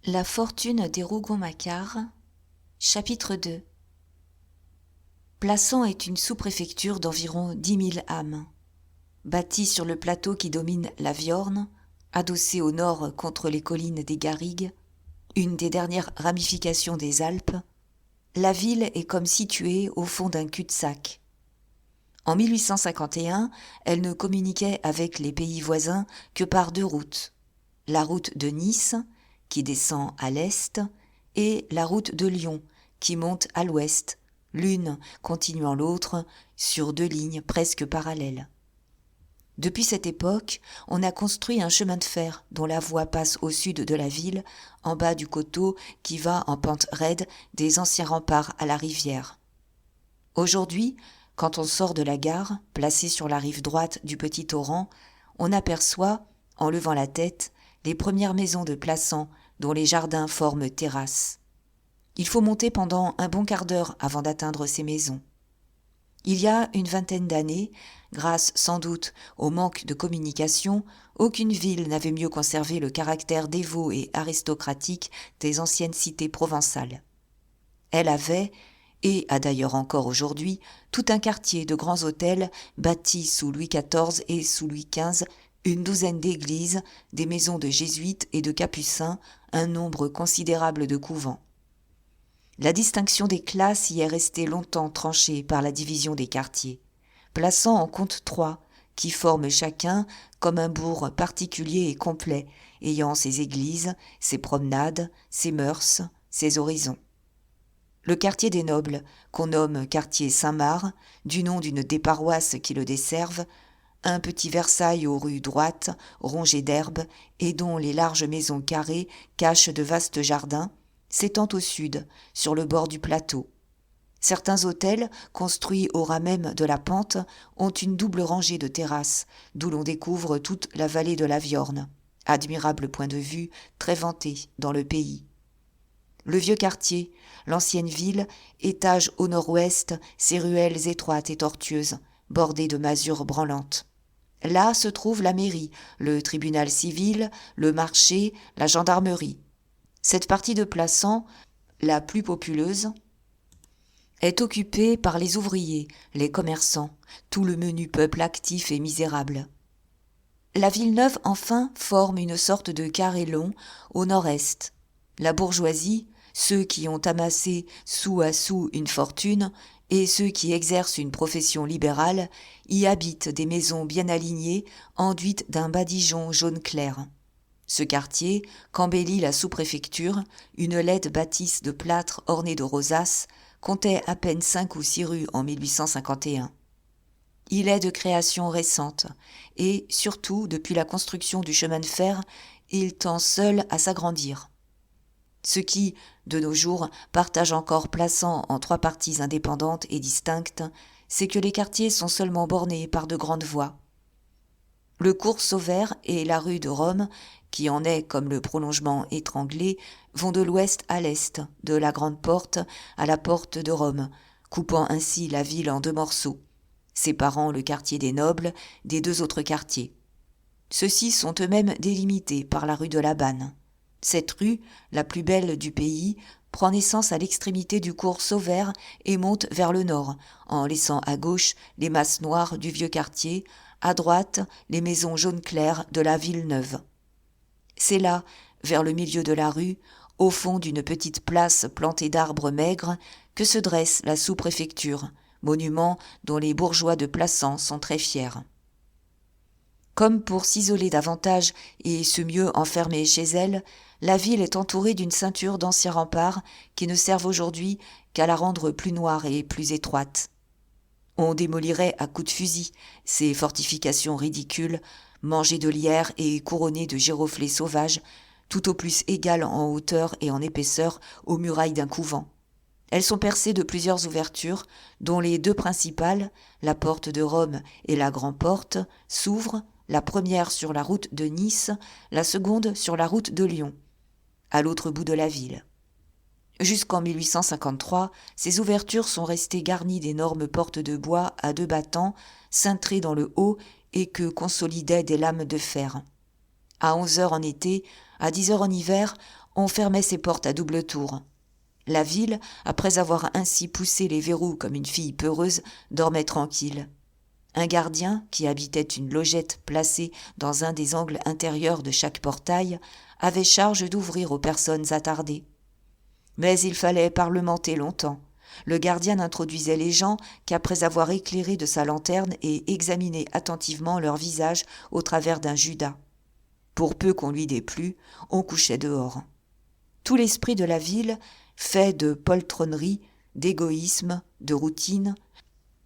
La fortune des Rougon-Macquart, chapitre 2. Plassans est une sous-préfecture d'environ 10 000 âmes. Bâtie sur le plateau qui domine la Viorne, adossée au nord contre les collines des Garrigues, une des dernières ramifications des Alpes, la ville est comme située au fond d'un cul-de-sac. En 1851, elle ne communiquait avec les pays voisins que par deux routes. La route de Nice, qui descend à l'est, et la route de Lyon, qui monte à l'ouest, l'une continuant l'autre sur deux lignes presque parallèles. Depuis cette époque, on a construit un chemin de fer dont la voie passe au sud de la ville, en bas du coteau qui va en pente raide des anciens remparts à la rivière. Aujourd'hui, quand on sort de la gare, placée sur la rive droite du petit torrent, on aperçoit, en levant la tête, les premières maisons de Plassans dont les jardins forment terrasses. Il faut monter pendant un bon quart d'heure avant d'atteindre ces maisons. Il y a une vingtaine d'années, grâce sans doute au manque de communication, aucune ville n'avait mieux conservé le caractère dévot et aristocratique des anciennes cités provençales. Elle avait, et a d'ailleurs encore aujourd'hui, tout un quartier de grands hôtels bâtis sous Louis XIV et sous Louis XV, une douzaine d'églises, des maisons de jésuites et de capucins, un nombre considérable de couvents. La distinction des classes y est restée longtemps tranchée par la division des quartiers. Plassans en compte 3, qui forment chacun comme un bourg particulier et complet, ayant ses églises, ses promenades, ses mœurs, ses horizons. Le quartier des nobles, qu'on nomme quartier Saint-Marc, du nom d'une des paroisses qui le desservent, un petit Versailles aux rues droites, rongées d'herbes, et dont les larges maisons carrées cachent de vastes jardins, s'étend au sud, sur le bord du plateau. Certains hôtels, construits au ras même de la pente, ont une double rangée de terrasses, d'où l'on découvre toute la vallée de la Viorne, admirable point de vue, très vanté dans le pays. Le vieux quartier, l'ancienne ville, étage au nord-ouest ses ruelles étroites et tortueuses, bordées de masures branlantes. Là se trouve la mairie, le tribunal civil, le marché, la gendarmerie. Cette partie de Plassans, la plus populeuse, est occupée par les ouvriers, les commerçants, tout le menu peuple actif et misérable. La Villeneuve, enfin, forme une sorte de carré long au nord-est. La bourgeoisie, ceux qui ont amassé sou à sou une fortune, et ceux qui exercent une profession libérale, y habitent des maisons bien alignées, enduites d'un badigeon jaune clair. Ce quartier qu'embellit la sous-préfecture, une laide bâtisse de plâtre ornée de rosaces, comptait à peine 5 ou 6 rues en 1851. Il est de création récente, et, surtout, depuis la construction du chemin de fer, il tend seul à s'agrandir. Ce qui, de nos jours, partage encore Plassans en 3 parties indépendantes et distinctes, c'est que les quartiers sont seulement bornés par de grandes voies. Le cours Sauvert et la rue de Rome, qui en est comme le prolongement étranglé, vont de l'ouest à l'est, de la Grande Porte à la Porte de Rome, coupant ainsi la ville en 2 morceaux, séparant le quartier des nobles des 2 autres quartiers. Ceux-ci sont eux-mêmes délimités par la rue de la Banne. Cette rue, la plus belle du pays, prend naissance à l'extrémité du cours Sauvert et monte vers le nord, en laissant à gauche les masses noires du vieux quartier, à droite les maisons jaune clair de la Villeneuve. C'est là, vers le milieu de la rue, au fond d'une petite place plantée d'arbres maigres, que se dresse la sous-préfecture, monument dont les bourgeois de Plassans sont très fiers. Comme pour s'isoler davantage et se mieux enfermer chez elle, la ville est entourée d'une ceinture d'anciens remparts qui ne servent aujourd'hui qu'à la rendre plus noire et plus étroite. On démolirait à coups de fusil ces fortifications ridicules, mangées de lierre et couronnées de giroflées sauvages, tout au plus égales en hauteur et en épaisseur aux murailles d'un couvent. Elles sont percées de plusieurs ouvertures, dont les 2 principales, la porte de Rome et la Grande Porte, s'ouvrent, la première sur la route de Nice, la seconde sur la route de Lyon, à l'autre bout de la ville. Jusqu'en 1853, ces ouvertures sont restées garnies d'énormes portes de bois à 2 battants, cintrées dans le haut et que consolidaient des lames de fer. À 11 heures en été, À 10 heures en hiver, on fermait ses portes à double tour. La ville, après avoir ainsi poussé les verrous comme une fille peureuse, dormait tranquille. Un gardien, qui habitait une logette placée dans un des angles intérieurs de chaque portail, avait charge d'ouvrir aux personnes attardées. Mais il fallait parlementer longtemps. Le gardien n'introduisait les gens qu'après avoir éclairé de sa lanterne et examiné attentivement leur visage au travers d'un judas. Pour peu qu'on lui déplut, on couchait dehors. Tout l'esprit de la ville, fait de poltronnerie, d'égoïsme, de routine,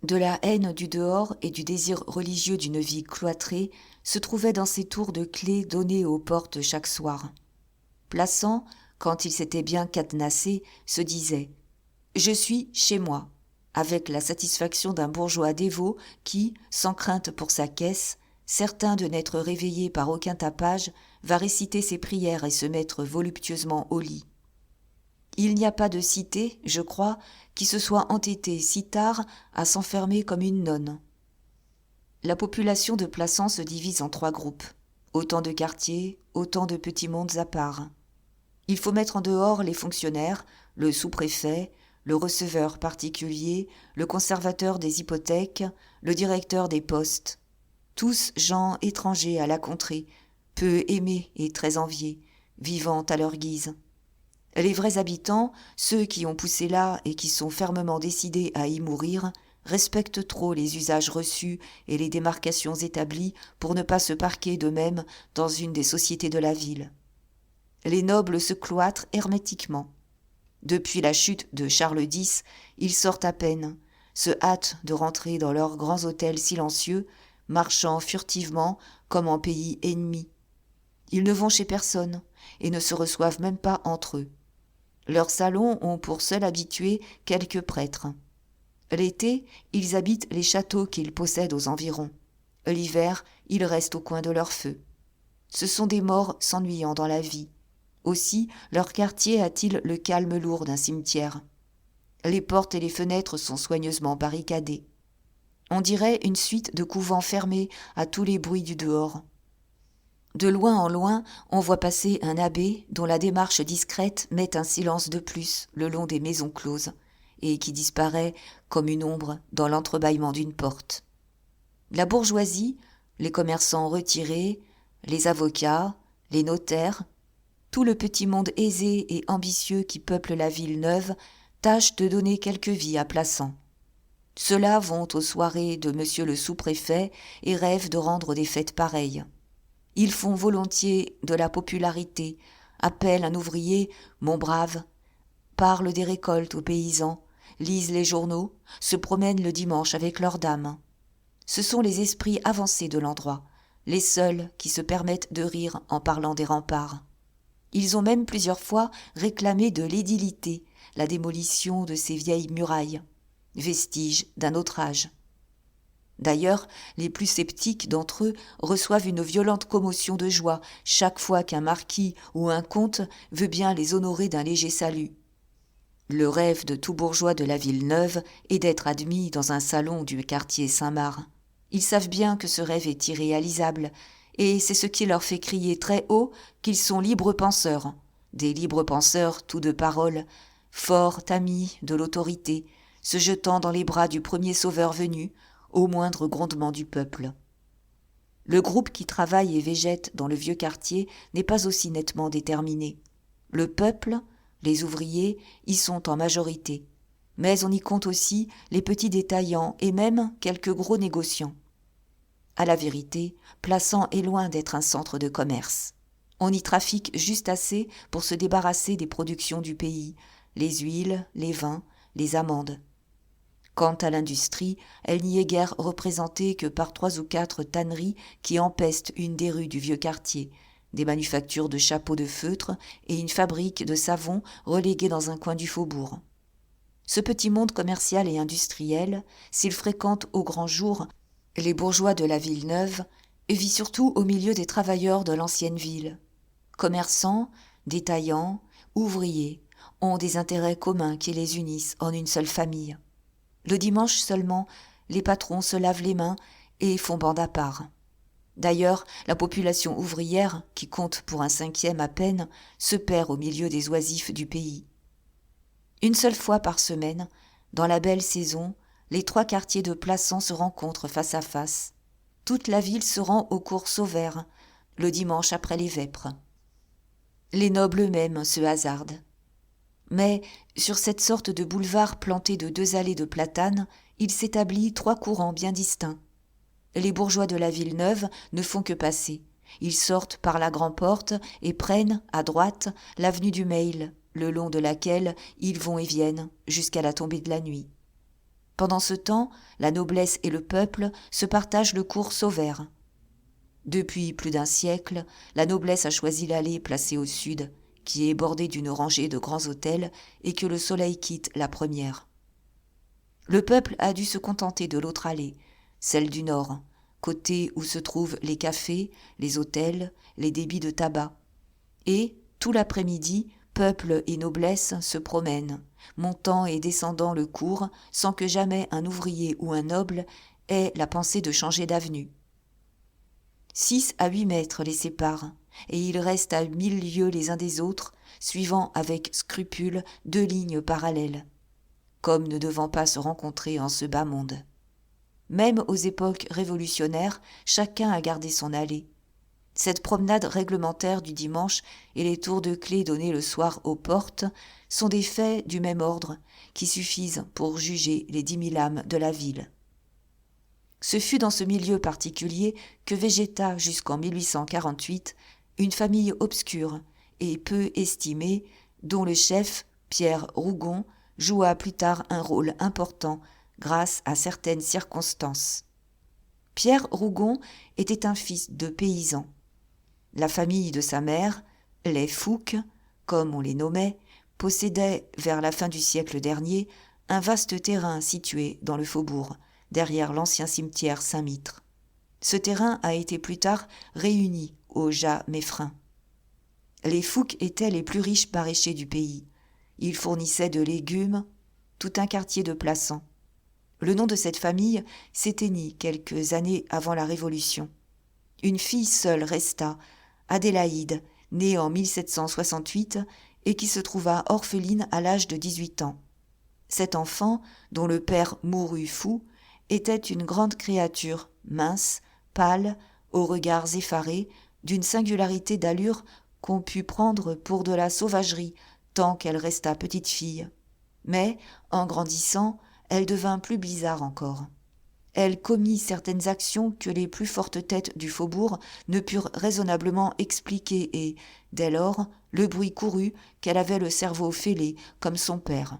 de la haine du dehors et du désir religieux d'une vie cloîtrée, se trouvait dans ces tours de clés données aux portes chaque soir. Plassans, quand il s'était bien cadenassé, se disait « Je suis chez moi », avec la satisfaction d'un bourgeois dévot qui, sans crainte pour sa caisse, certain de n'être réveillé par aucun tapage, va réciter ses prières et se mettre voluptueusement au lit. Il n'y a pas de cité, je crois, qui se soit entêtée si tard à s'enfermer comme une nonne. La population de Plassans se divise en 3 groupes. Autant de quartiers, autant de petits mondes à part. Il faut mettre en dehors les fonctionnaires, le sous-préfet, le receveur particulier, le conservateur des hypothèques, le directeur des postes. Tous gens étrangers à la contrée, peu aimés et très enviés, vivant à leur guise. Les vrais habitants, ceux qui ont poussé là et qui sont fermement décidés à y mourir, respectent trop les usages reçus et les démarcations établies pour ne pas se parquer d'eux-mêmes dans une des sociétés de la ville. Les nobles se cloîtrent hermétiquement. Depuis la chute de Charles X, ils sortent à peine, se hâtent de rentrer dans leurs grands hôtels silencieux, marchant furtivement comme en pays ennemi. Ils ne vont chez personne et ne se reçoivent même pas entre eux. Leurs salons ont pour seul habitué quelques prêtres. L'été, ils habitent les châteaux qu'ils possèdent aux environs. L'hiver, ils restent au coin de leur feu. Ce sont des morts s'ennuyant dans la vie. Aussi, leur quartier a-t-il le calme lourd d'un cimetière. Les portes et les fenêtres sont soigneusement barricadées. On dirait une suite de couvents fermés à tous les bruits du dehors. De loin en loin, on voit passer un abbé dont la démarche discrète met un silence de plus le long des maisons closes et qui disparaît comme une ombre dans l'entrebâillement d'une porte. La bourgeoisie, les commerçants retirés, les avocats, les notaires, tout le petit monde aisé et ambitieux qui peuple la ville neuve tâche de donner quelque vie à Plassans. Ceux-là vont aux soirées de monsieur le sous-préfet et rêvent de rendre des fêtes pareilles. Ils font volontiers de la popularité, appellent un ouvrier « mon brave », parlent des récoltes aux paysans, lisent les journaux, se promènent le dimanche avec leurs dames. Ce sont les esprits avancés de l'endroit, les seuls qui se permettent de rire en parlant des remparts. Ils ont même plusieurs fois réclamé de l'édilité, la démolition de ces vieilles murailles, vestiges d'un autre âge. D'ailleurs, les plus sceptiques d'entre eux reçoivent une violente commotion de joie chaque fois qu'un marquis ou un comte veut bien les honorer d'un léger salut. Le rêve de tout bourgeois de la ville neuve est d'être admis dans un salon du quartier Saint-Marc. Ils savent bien que ce rêve est irréalisable, et c'est ce qui leur fait crier très haut qu'ils sont libres penseurs, des libres penseurs tout de parole, forts amis de l'autorité, se jetant dans les bras du premier sauveur venu, au moindre grondement du peuple. Le groupe qui travaille et végète dans le vieux quartier n'est pas aussi nettement déterminé. Le peuple, les ouvriers, y sont en majorité, mais on y compte aussi les petits détaillants et même quelques gros négociants. À la vérité, Plassans est loin d'être un centre de commerce. On y trafique juste assez pour se débarrasser des productions du pays, les huiles, les vins, les amandes. Quant à l'industrie, elle n'y est guère représentée que par 3 ou 4 tanneries qui empestent une des rues du vieux quartier, des manufactures de chapeaux de feutre et une fabrique de savon reléguée dans un coin du faubourg. Ce petit monde commercial et industriel, s'il fréquente au grand jour les bourgeois de la ville neuve, vit surtout au milieu des travailleurs de l'ancienne ville. Commerçants, détaillants, ouvriers ont des intérêts communs qui les unissent en une seule famille. Le dimanche seulement, les patrons se lavent les mains et font bande à part. D'ailleurs, la population ouvrière, qui compte pour un cinquième à peine, se perd au milieu des oisifs du pays. Une seule fois par semaine, dans la belle saison, les 3 quartiers de Plassans se rencontrent face à face. Toute la ville se rend au cours Sauvert, le dimanche après les vêpres. Les nobles eux-mêmes se hasardent. Mais, sur cette sorte de boulevard planté de 2 allées de platanes, il s'établit 3 courants bien distincts. Les bourgeois de la ville neuve ne font que passer. Ils sortent par la grand-porte et prennent, à droite, l'avenue du Mail, le long de laquelle ils vont et viennent jusqu'à la tombée de la nuit. Pendant ce temps, la noblesse et le peuple se partagent le cours Sauvert. Depuis plus d'un siècle, la noblesse a choisi l'allée placée au sud, qui est bordée d'une rangée de grands hôtels et que le soleil quitte la première. Le peuple a dû se contenter de l'autre allée, celle du nord, côté où se trouvent les cafés, les hôtels, les débits de tabac. Et, tout l'après-midi, peuple et noblesse se promènent, montant et descendant le cours sans que jamais un ouvrier ou un noble ait la pensée de changer d'avenue. 6 à 8 mètres les séparent, et ils restent à 1000 lieues les uns des autres, suivant avec scrupule 2 lignes parallèles, comme ne devant pas se rencontrer en ce bas monde. Même aux époques révolutionnaires, chacun a gardé son allée. Cette promenade réglementaire du dimanche et les tours de clé donnés le soir aux portes sont des faits du même ordre qui suffisent pour juger les 10 000 âmes de la ville. Ce fut dans ce milieu particulier que végéta jusqu'en 1848 une famille obscure et peu estimée dont le chef, Pierre Rougon, joua plus tard un rôle important grâce à certaines circonstances. Pierre Rougon était un fils de paysan. La famille de sa mère, les Fouques, comme on les nommait, possédait, vers la fin du siècle dernier, un vaste terrain situé dans le faubourg, derrière l'ancien cimetière Saint-Mitre. Ce terrain a été plus tard réuni au Jas Meffrin. Les Fouques étaient les plus riches maraîchers du pays. Ils fournissaient de légumes, tout un quartier de Plassans. Le nom de cette famille s'éteignit quelques années avant la Révolution. Une fille seule resta, Adélaïde, née en 1768 et qui se trouva orpheline à l'âge de 18 ans. Cet enfant, dont le père mourut fou, était une grande créature, mince, pâle, aux regards effarés, d'une singularité d'allure qu'on put prendre pour de la sauvagerie tant qu'elle resta petite fille. Mais, en grandissant, elle devint plus bizarre encore. Elle commit certaines actions que les plus fortes têtes du faubourg ne purent raisonnablement expliquer et, dès lors, le bruit courut qu'elle avait le cerveau fêlé comme son père.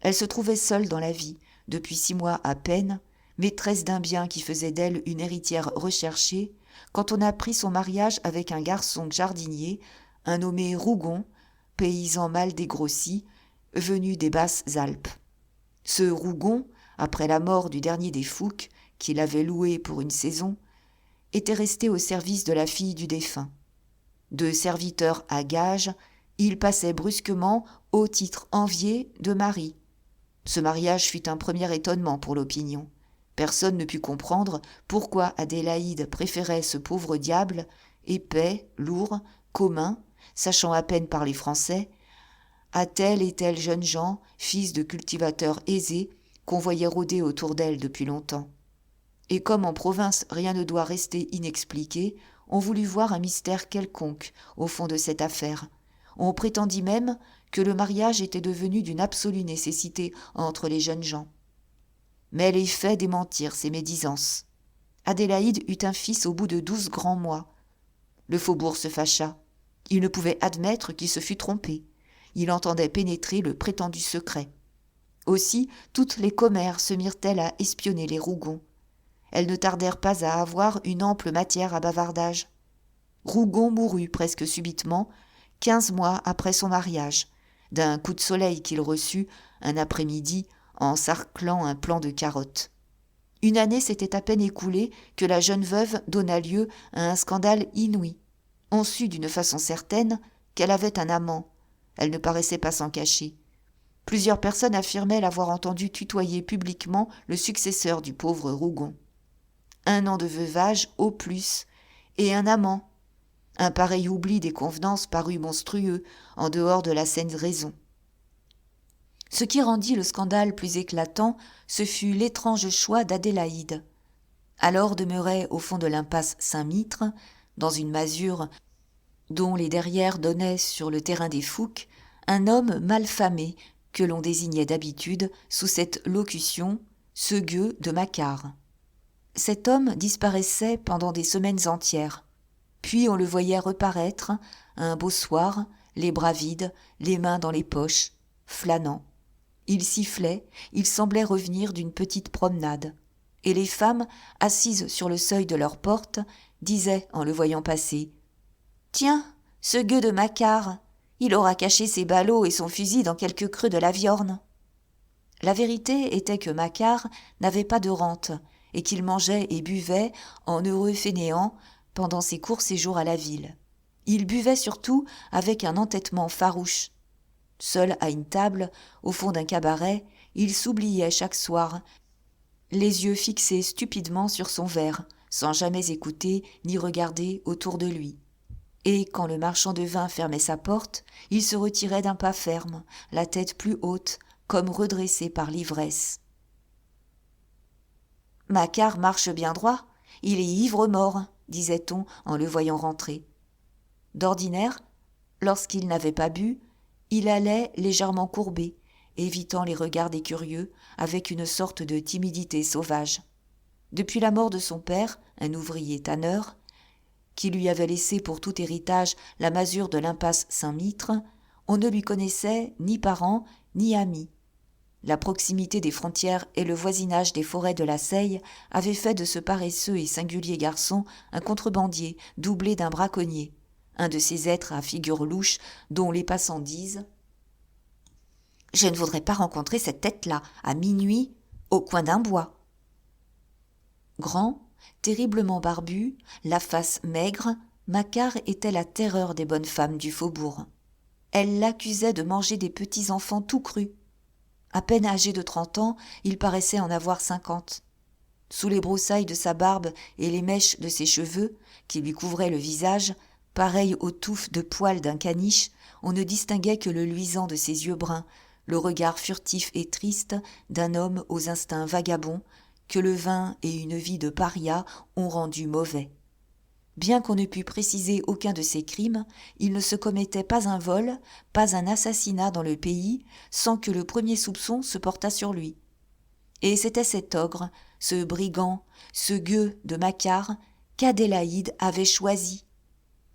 Elle se trouvait seule dans la vie, depuis 6 mois à peine, maîtresse d'un bien qui faisait d'elle une héritière recherchée, quand on apprit son mariage avec un garçon jardinier, un nommé Rougon, paysan mal dégrossi, venu des Basses-Alpes. Ce Rougon, après la mort du dernier des Fouques, qui l'avait loué pour une saison, était resté au service de la fille du défunt. De serviteur à gage, il passait brusquement au titre envié de mari. Ce mariage fut un premier étonnement pour l'opinion. Personne ne put comprendre pourquoi Adélaïde préférait ce pauvre diable, épais, lourd, commun, sachant à peine parler français, à tel et tel jeune gens, fils de cultivateurs aisés, qu'on voyait rôder autour d'elle depuis longtemps. Et comme en province rien ne doit rester inexpliqué, on voulut voir un mystère quelconque au fond de cette affaire. On prétendit même que le mariage était devenu d'une absolue nécessité entre les jeunes gens. Mais les faits démentirent ces médisances. Adélaïde eut un fils au bout de 12 grands mois. Le faubourg se fâcha. Il ne pouvait admettre qu'il se fût trompé. Il entendait pénétrer le prétendu secret. Aussi, toutes les commères se mirent-elles à espionner les Rougons. Elles ne tardèrent pas à avoir une ample matière à bavardage. Rougon mourut presque subitement, 15 mois après son mariage, d'un coup de soleil qu'il reçut un après-midi en sarclant un plant de carottes. Une année s'était à peine écoulée que la jeune veuve donna lieu à un scandale inouï. On sut d'une façon certaine qu'elle avait un amant. Elle ne paraissait pas s'en cacher. Plusieurs personnes affirmaient l'avoir entendu tutoyer publiquement le successeur du pauvre Rougon. 1 an de veuvage au plus, et un amant. Un pareil oubli des convenances parut monstrueux, en dehors de la saine raison. Ce qui rendit le scandale plus éclatant, ce fut l'étrange choix d'Adélaïde. Alors demeurait au fond de l'impasse Saint-Mitre, dans une masure dont les derrières donnaient sur le terrain des Fouques, un homme mal famé que l'on désignait d'habitude sous cette locution « ce gueux de Macquart ». Cet homme disparaissait pendant des semaines entières. Puis on le voyait reparaître, un beau soir, les bras vides, les mains dans les poches, flânant. Il sifflait, il semblait revenir d'une petite promenade. Et les femmes, assises sur le seuil de leur porte, disaient en le voyant passer « Tiens, ce gueux de Macquart, il aura caché ses ballots et son fusil dans quelque creux de la Viorne. » La vérité était que Macquart n'avait pas de rente et qu'il mangeait et buvait en heureux fainéant pendant ses courts séjours à la ville. Il buvait surtout avec un entêtement farouche. Seul à une table, au fond d'un cabaret, il s'oubliait chaque soir, les yeux fixés stupidement sur son verre, sans jamais écouter ni regarder autour de lui. Et quand le marchand de vin fermait sa porte, il se retirait d'un pas ferme, la tête plus haute, comme redressée par l'ivresse. « Macquart marche bien droit, il est ivre-mort », disait-on en le voyant rentrer. D'ordinaire, lorsqu'il n'avait pas bu, il allait légèrement courbé, évitant les regards des curieux, avec une sorte de timidité sauvage. Depuis la mort de son père, un ouvrier tanneur, qui lui avait laissé pour tout héritage la masure de l'impasse Saint-Mitre, on ne lui connaissait ni parents ni amis. La proximité des frontières et le voisinage des forêts de la Seille avaient fait de ce paresseux et singulier garçon un contrebandier doublé d'un braconnier, un de ces êtres à figure louche dont les passants disent « Je ne voudrais pas rencontrer cette tête-là, à minuit, au coin d'un bois. » Grand, terriblement barbu, la face maigre, Macquart était la terreur des bonnes femmes du faubourg. Elles l'accusaient de manger des petits enfants tout crus. À peine âgé de 30 ans, il paraissait en avoir 50. Sous les broussailles de sa barbe et les mèches de ses cheveux, qui lui couvraient le visage, pareils aux touffes de poils d'un caniche, on ne distinguait que le luisant de ses yeux bruns, le regard furtif et triste d'un homme aux instincts vagabonds, que le vin et une vie de paria ont rendu mauvais. Bien qu'on ne pût préciser aucun de ses crimes, il ne se commettait pas un vol, pas un assassinat dans le pays, sans que le premier soupçon se portât sur lui. Et c'était cet ogre, ce brigand, ce gueux de Macquart, qu'Adélaïde avait choisi.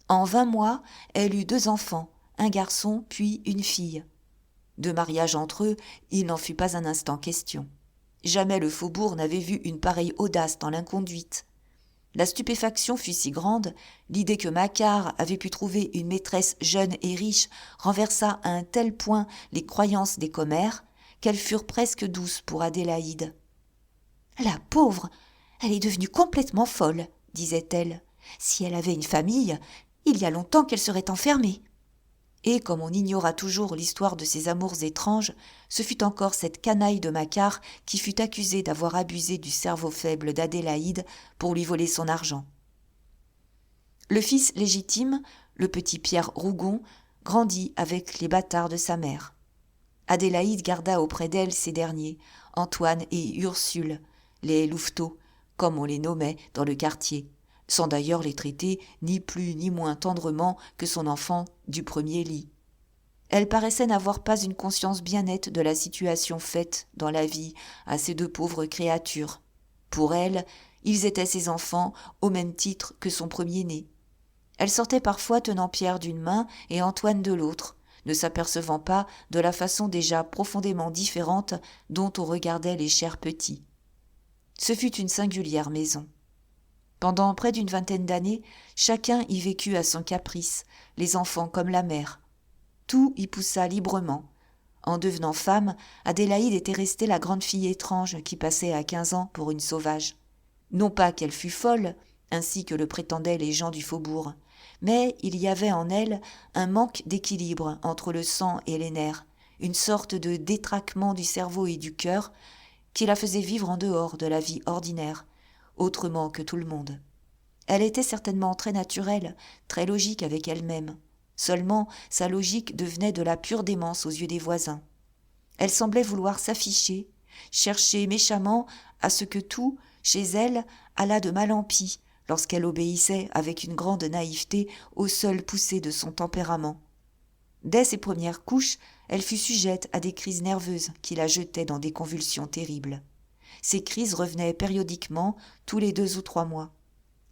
En 20 mois, elle eut 2 enfants, un garçon puis une fille. De mariage entre eux, il n'en fut pas un instant question. Jamais le faubourg n'avait vu une pareille audace dans l'inconduite. La stupéfaction fut si grande, l'idée que Macquart avait pu trouver une maîtresse jeune et riche renversa à un tel point les croyances des commères qu'elles furent presque douces pour Adélaïde. « La pauvre, elle est devenue complètement folle, » disait-elle. « Si elle avait une famille, il y a longtemps qu'elle serait enfermée. » Et comme on ignora toujours l'histoire de ses amours étranges, ce fut encore cette canaille de Macquart qui fut accusée d'avoir abusé du cerveau faible d'Adélaïde pour lui voler son argent. Le fils légitime, le petit Pierre Rougon, grandit avec les bâtards de sa mère. Adélaïde garda auprès d'elle ces derniers, Antoine et Ursule, les louveteaux, comme on les nommait dans le quartier, sans d'ailleurs les traiter ni plus ni moins tendrement que son enfant du premier lit. Elle paraissait n'avoir pas une conscience bien nette de la situation faite dans la vie à ces 2 pauvres créatures. Pour elle, ils étaient ses enfants au même titre que son premier-né. Elle sortait parfois tenant Pierre d'une main et Antoine de l'autre, ne s'apercevant pas de la façon déjà profondément différente dont on regardait les chers petits. Ce fut une singulière maison. Pendant près d'une 20aine d'années, chacun y vécut à son caprice, les enfants comme la mère. Tout y poussa librement. En devenant femme, Adélaïde était restée la grande fille étrange qui passait à 15 ans pour une sauvage. Non pas qu'elle fût folle, ainsi que le prétendaient les gens du faubourg, mais il y avait en elle un manque d'équilibre entre le sang et les nerfs, une sorte de détraquement du cerveau et du cœur qui la faisait vivre en dehors de la vie ordinaire, autrement que tout le monde. Elle était certainement très naturelle, très logique avec elle-même. Seulement, sa logique devenait de la pure démence aux yeux des voisins. Elle semblait vouloir s'afficher, chercher méchamment à ce que tout, chez elle, allât de mal en pis, lorsqu'elle obéissait avec une grande naïveté aux seules poussées de son tempérament. Dès ses premières couches, elle fut sujette à des crises nerveuses qui la jetaient dans des convulsions terribles. Ces crises revenaient périodiquement, tous les 2 ou 3 mois.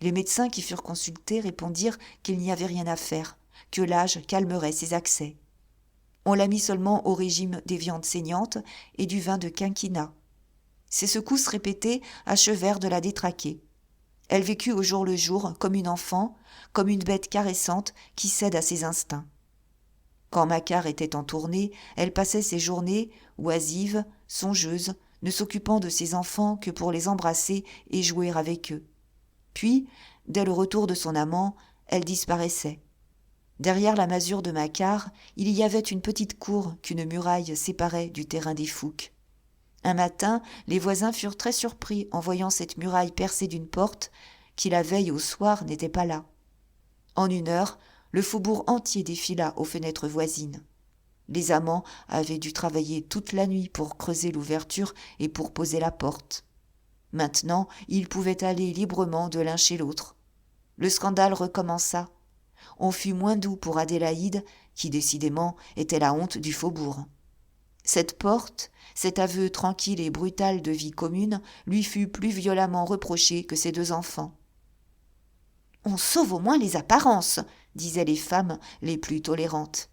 Les médecins qui furent consultés répondirent qu'il n'y avait rien à faire, que l'âge calmerait ses accès. On la mit seulement au régime des viandes saignantes et du vin de quinquina. Ces secousses répétées achevèrent de la détraquer. Elle vécut au jour le jour comme une enfant, comme une bête caressante qui cède à ses instincts. Quand Macquart était en tournée, elle passait ses journées, oisive, songeuse, ne s'occupant de ses enfants que pour les embrasser et jouer avec eux. Puis, dès le retour de son amant, elle disparaissait. Derrière la masure de Macquart, il y avait une petite cour qu'une muraille séparait du terrain des Fouques. Un matin, les voisins furent très surpris en voyant cette muraille percée d'une porte qui la veille au soir n'était pas là. En 1 heure, le faubourg entier défila aux fenêtres voisines. Les amants avaient dû travailler toute la nuit pour creuser l'ouverture et pour poser la porte. Maintenant, ils pouvaient aller librement de l'un chez l'autre. Le scandale recommença. On fut moins doux pour Adélaïde, qui décidément était la honte du faubourg. Cette porte, cet aveu tranquille et brutal de vie commune, lui fut plus violemment reproché que ses 2 enfants. « On sauve au moins les apparences », disaient les femmes les plus tolérantes.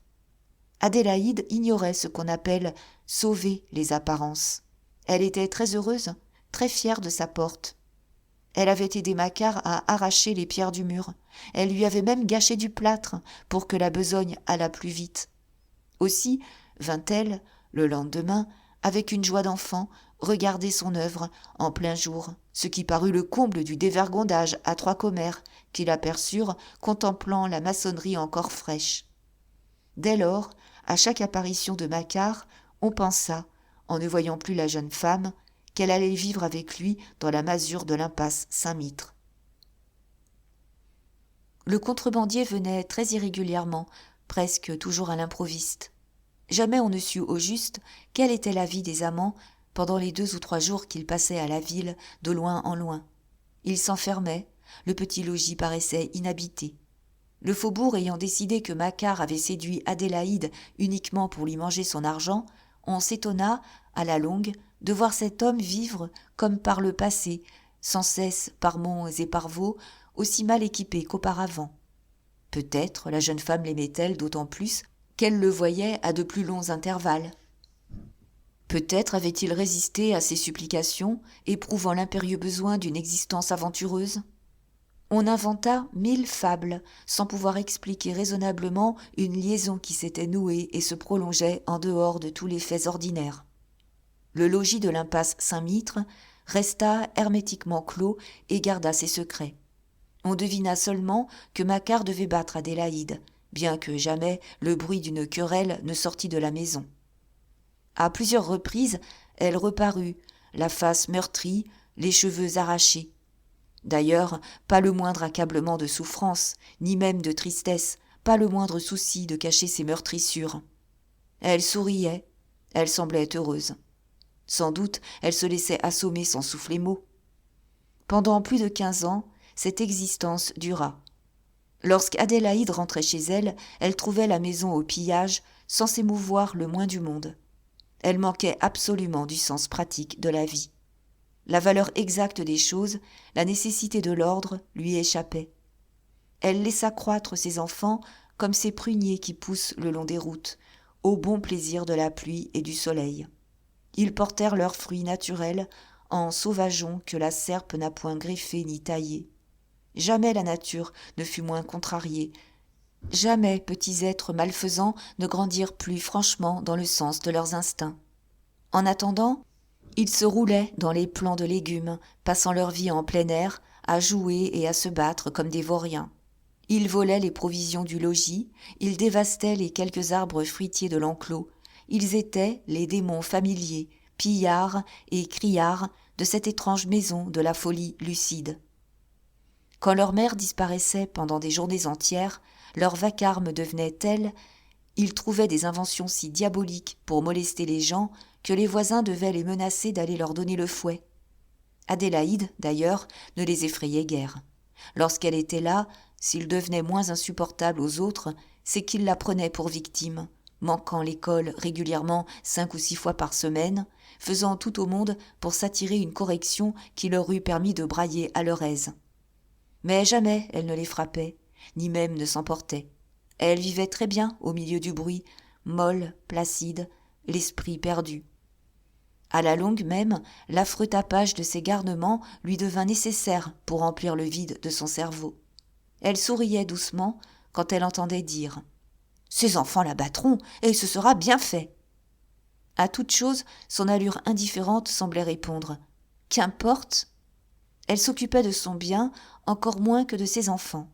Adélaïde ignorait ce qu'on appelle « sauver les apparences ». Elle était très heureuse, très fière de sa porte. Elle avait aidé Macquart à arracher les pierres du mur. Elle lui avait même gâché du plâtre pour que la besogne allât plus vite. Aussi vint-elle, le lendemain, avec une joie d'enfant, regarder son œuvre en plein jour, ce qui parut le comble du dévergondage à 3 commères qui l'aperçurent contemplant la maçonnerie encore fraîche. Dès lors, à chaque apparition de Macquart, on pensa, en ne voyant plus la jeune femme, qu'elle allait vivre avec lui dans la masure de l'impasse Saint-Mitre. Le contrebandier venait très irrégulièrement, presque toujours à l'improviste. Jamais on ne sut au juste quelle était la vie des amants pendant les 2 ou 3 jours qu'ils passaient à la ville de loin en loin. Ils s'enfermaient, le petit logis paraissait inhabité. Le faubourg ayant décidé que Macquart avait séduit Adélaïde uniquement pour lui manger son argent, on s'étonna, à la longue, de voir cet homme vivre comme par le passé, sans cesse par monts et par vaux, aussi mal équipé qu'auparavant. Peut-être la jeune femme l'aimait-elle d'autant plus qu'elle le voyait à de plus longs intervalles. Peut-être avait-il résisté à ses supplications, éprouvant l'impérieux besoin d'une existence aventureuse. On inventa 1000 fables, sans pouvoir expliquer raisonnablement une liaison qui s'était nouée et se prolongeait en dehors de tous les faits ordinaires. Le logis de l'impasse Saint-Mitre resta hermétiquement clos et garda ses secrets. On devina seulement que Macquart devait battre Adélaïde, bien que jamais le bruit d'une querelle ne sortît de la maison. À plusieurs reprises, elle reparut, la face meurtrie, les cheveux arrachés. D'ailleurs, pas le moindre accablement de souffrance, ni même de tristesse, pas le moindre souci de cacher ses meurtrissures. Elle souriait, elle semblait heureuse. Sans doute, elle se laissait assommer sans souffler mot. Pendant plus de 15 ans, cette existence dura. Lorsqu'Adélaïde rentrait chez elle, elle trouvait la maison au pillage, sans s'émouvoir le moins du monde. Elle manquait absolument du sens pratique de la vie. La valeur exacte des choses, la nécessité de l'ordre lui échappait. Elle laissa croître ses enfants comme ces pruniers qui poussent le long des routes, au bon plaisir de la pluie et du soleil. Ils portèrent leurs fruits naturels en sauvageons que la serpe n'a point greffés ni taillés. Jamais la nature ne fut moins contrariée. Jamais petits êtres malfaisants ne grandirent plus franchement dans le sens de leurs instincts. En attendant, ils se roulaient dans les plants de légumes, passant leur vie en plein air, à jouer et à se battre comme des vauriens. Ils volaient les provisions du logis, ils dévastaient les quelques arbres fruitiers de l'enclos. Ils étaient les démons familiers, pillards et criards de cette étrange maison de la folie lucide. Quand leur mère disparaissait pendant des journées entières, leur vacarme devenait tel, ils trouvaient des inventions si diaboliques pour molester les gens que les voisins devaient les menacer d'aller leur donner le fouet. Adélaïde, d'ailleurs, ne les effrayait guère. Lorsqu'elle était là, s'ils devenaient moins insupportables aux autres, c'est qu'ils la prenaient pour victime, manquant l'école régulièrement 5 ou 6 fois par semaine, faisant tout au monde pour s'attirer une correction qui leur eût permis de brailler à leur aise. Mais jamais elle ne les frappait, ni même ne s'emportait. Elle vivait très bien au milieu du bruit, molle, placide, l'esprit perdu. À la longue même, l'affreux tapage de ses garnements lui devint nécessaire pour remplir le vide de son cerveau. Elle souriait doucement quand elle entendait dire « Ces enfants la battront, et ce sera bien fait !» À toute chose, son allure indifférente semblait répondre « Qu'importe !» Elle s'occupait de son bien encore moins que de ses enfants.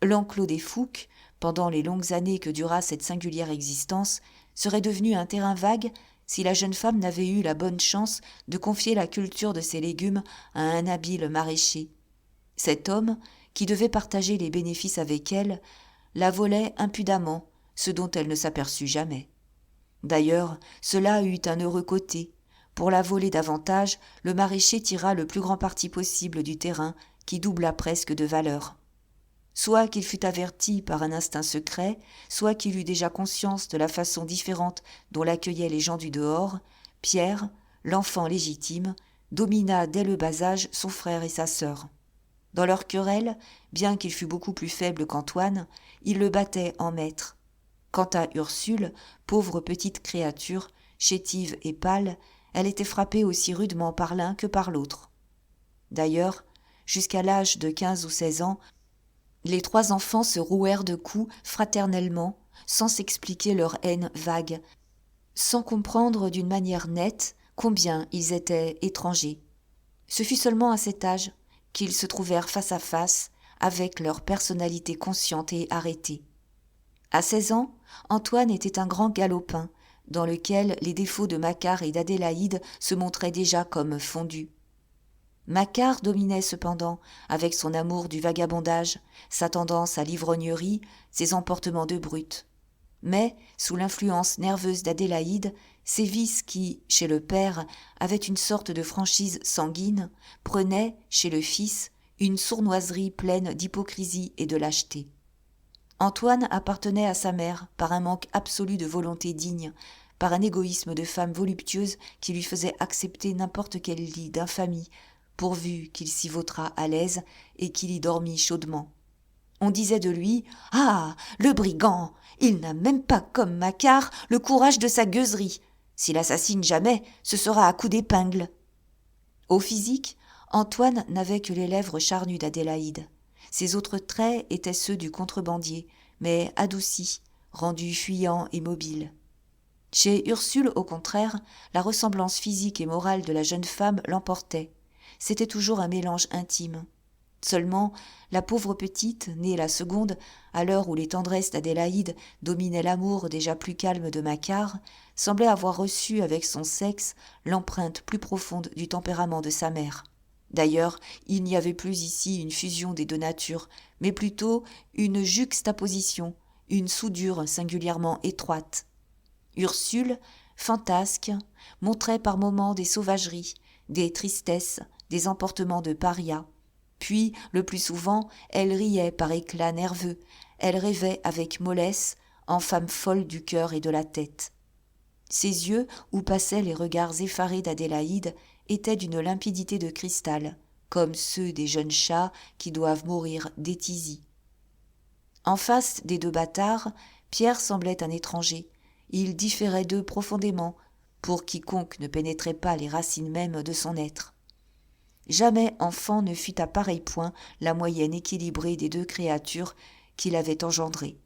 L'enclos des Fouques, pendant les longues années que dura cette singulière existence, serait devenu un terrain vague si la jeune femme n'avait eu la bonne chance de confier la culture de ses légumes à un habile maraîcher. Cet homme, qui devait partager les bénéfices avec elle, la volait impudemment, ce dont elle ne s'aperçut jamais. D'ailleurs, cela eut un heureux côté. Pour la voler davantage, le maraîcher tira le plus grand parti possible du terrain, qui doubla presque de valeur. Soit qu'il fût averti par un instinct secret, soit qu'il eût déjà conscience de la façon différente dont l'accueillaient les gens du dehors, Pierre, l'enfant légitime, domina dès le bas âge son frère et sa sœur. Dans leur querelle, bien qu'il fût beaucoup plus faible qu'Antoine, il le battait en maître. Quant à Ursule, pauvre petite créature, chétive et pâle, elle était frappée aussi rudement par l'un que par l'autre. D'ailleurs, jusqu'à l'âge de 15 ou 16 ans, les 3 enfants se rouèrent de coups fraternellement, sans s'expliquer leur haine vague, sans comprendre d'une manière nette combien ils étaient étrangers. Ce fut seulement à cet âge qu'ils se trouvèrent face à face avec leur personnalité consciente et arrêtée. À 16 ans, Antoine était un grand galopin, dans lequel les défauts de Macquart et d'Adélaïde se montraient déjà comme fondus. Macquart dominait cependant, avec son amour du vagabondage, sa tendance à l'ivrognerie, ses emportements de brute. Mais, sous l'influence nerveuse d'Adélaïde, ces vices qui, chez le père, avaient une sorte de franchise sanguine, prenaient, chez le fils, une sournoiserie pleine d'hypocrisie et de lâcheté. Antoine appartenait à sa mère par un manque absolu de volonté digne, par un égoïsme de femme voluptueuse qui lui faisait accepter n'importe quel lit d'infamie, pourvu qu'il s'y vautrât à l'aise et qu'il y dormît chaudement. On disait de lui « Ah, le brigand, il n'a même pas, comme Macquart, le courage de sa gueuserie. S'il assassine jamais, ce sera à coups d'épingle. » Au physique, Antoine n'avait que les lèvres charnues d'Adélaïde. Ses autres traits étaient ceux du contrebandier, mais adoucis, rendus fuyants et mobiles. Chez Ursule, au contraire, la ressemblance physique et morale de la jeune femme l'emportait. C'était toujours un mélange intime. Seulement, la pauvre petite, née la seconde, à l'heure où les tendresses d'Adélaïde dominaient l'amour déjà plus calme de Macquart, semblait avoir reçu avec son sexe l'empreinte plus profonde du tempérament de sa mère. D'ailleurs, il n'y avait plus ici une fusion des deux natures, mais plutôt une juxtaposition, une soudure singulièrement étroite. Ursule, fantasque, montrait par moments des sauvageries, des tristesses, des emportements de paria. Puis, le plus souvent, elle riait par éclats nerveux, elle rêvait avec mollesse, en femme folle du cœur et de la tête. Ses yeux, où passaient les regards effarés d'Adélaïde, étaient d'une limpidité de cristal, comme ceux des jeunes chats qui doivent mourir d'étisie. En face des 2 bâtards, Pierre semblait un étranger. Il différait d'eux profondément, pour quiconque ne pénétrait pas les racines mêmes de son être. Jamais enfant ne fut à pareil point la moyenne équilibrée des 2 créatures qu'il avait engendrées.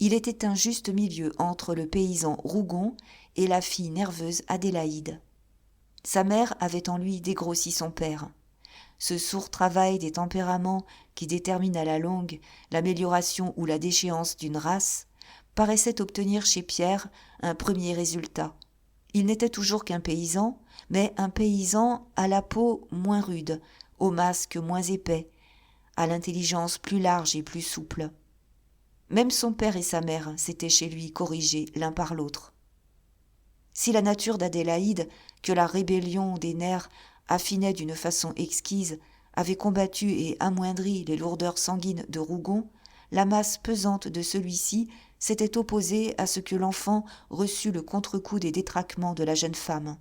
Il était un juste milieu entre le paysan Rougon et la fille nerveuse Adélaïde. Sa mère avait en lui dégrossi son père. Ce sourd travail des tempéraments qui détermine à la longue l'amélioration ou la déchéance d'une race paraissait obtenir chez Pierre un premier résultat. Il n'était toujours qu'un paysan, mais un paysan à la peau moins rude, au masque moins épais, à l'intelligence plus large et plus souple. Même son père et sa mère s'étaient chez lui corrigés l'un par l'autre. Si la nature d'Adélaïde, que la rébellion des nerfs affinait d'une façon exquise, avait combattu et amoindri les lourdeurs sanguines de Rougon, la masse pesante de celui-ci s'était opposée à ce que l'enfant reçût le contre-coup des détraquements de la jeune femme.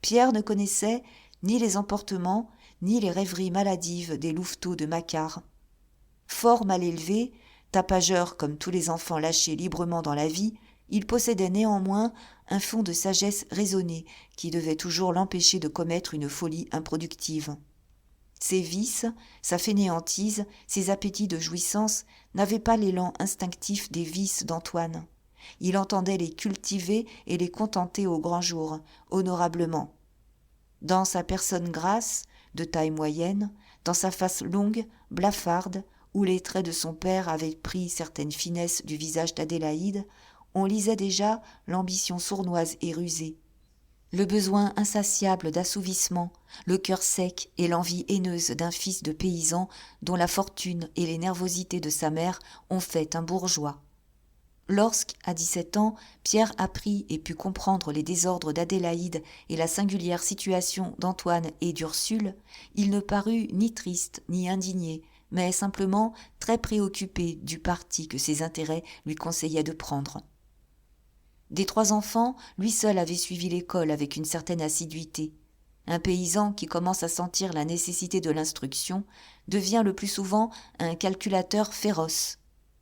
Pierre ne connaissait ni les emportements, ni les rêveries maladives des louveteaux de Macquart. Fort mal élevé, tapageur comme tous les enfants lâchés librement dans la vie, il possédait néanmoins un fond de sagesse raisonnée qui devait toujours l'empêcher de commettre une folie improductive. Ses vices, sa fainéantise, ses appétits de jouissance n'avaient pas l'élan instinctif des vices d'Antoine. Il entendait les cultiver et les contenter au grand jour, honorablement. Dans sa personne grasse, de taille moyenne, dans sa face longue, blafarde, où les traits de son père avaient pris certaines finesses du visage d'Adélaïde, on lisait déjà l'ambition sournoise et rusée, le besoin insatiable d'assouvissement, le cœur sec et l'envie haineuse d'un fils de paysan dont la fortune et les nervosités de sa mère ont fait un bourgeois. Lorsqu'à 17 ans, Pierre apprit et put comprendre les désordres d'Adélaïde et la singulière situation d'Antoine et d'Ursule, il ne parut ni triste ni indigné, mais simplement très préoccupé du parti que ses intérêts lui conseillaient de prendre. Des 3 enfants, lui seul avait suivi l'école avec une certaine assiduité. Un paysan qui commence à sentir la nécessité de l'instruction devient le plus souvent un calculateur féroce.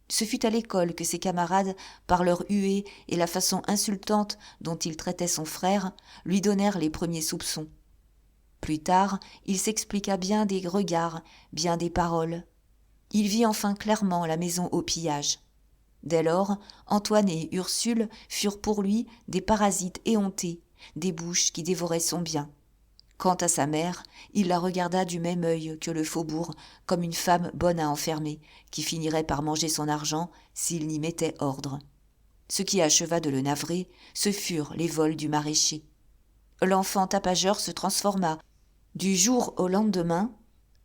Ce fut à l'école que ses camarades, par leur huée et la façon insultante dont il traitait son frère, lui donnèrent les premiers soupçons. Plus tard, il s'expliqua bien des regards, bien des paroles. Il vit enfin clairement la maison au pillage. Dès lors, Antoine et Ursule furent pour lui des parasites éhontés, des bouches qui dévoraient son bien. Quant à sa mère, il la regarda du même œil que le faubourg, comme une femme bonne à enfermer, qui finirait par manger son argent s'il n'y mettait ordre. Ce qui acheva de le navrer, ce furent les vols du maraîcher. L'enfant tapageur se transforma, du jour au lendemain,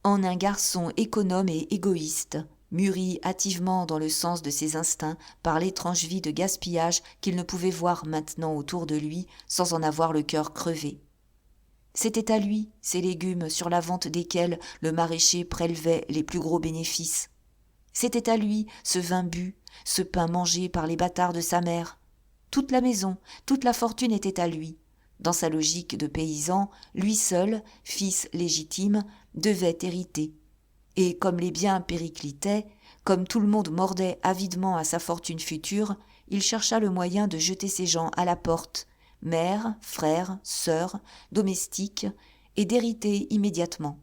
en un garçon économe et égoïste, mûri hâtivement dans le sens de ses instincts par l'étrange vie de gaspillage qu'il ne pouvait voir maintenant autour de lui sans en avoir le cœur crevé. C'étaient à lui, ces légumes sur la vente desquels le maraîcher prélevait les plus gros bénéfices. C'était à lui, ce vin bu, ce pain mangé par les bâtards de sa mère. Toute la maison, toute la fortune était à lui. Dans sa logique de paysan, lui seul, fils légitime, devait hériter. Et comme les biens périclitaient, comme tout le monde mordait avidement à sa fortune future, il chercha le moyen de jeter ses gens à la porte, mère, frère, sœur, domestiques, et d'hériter immédiatement.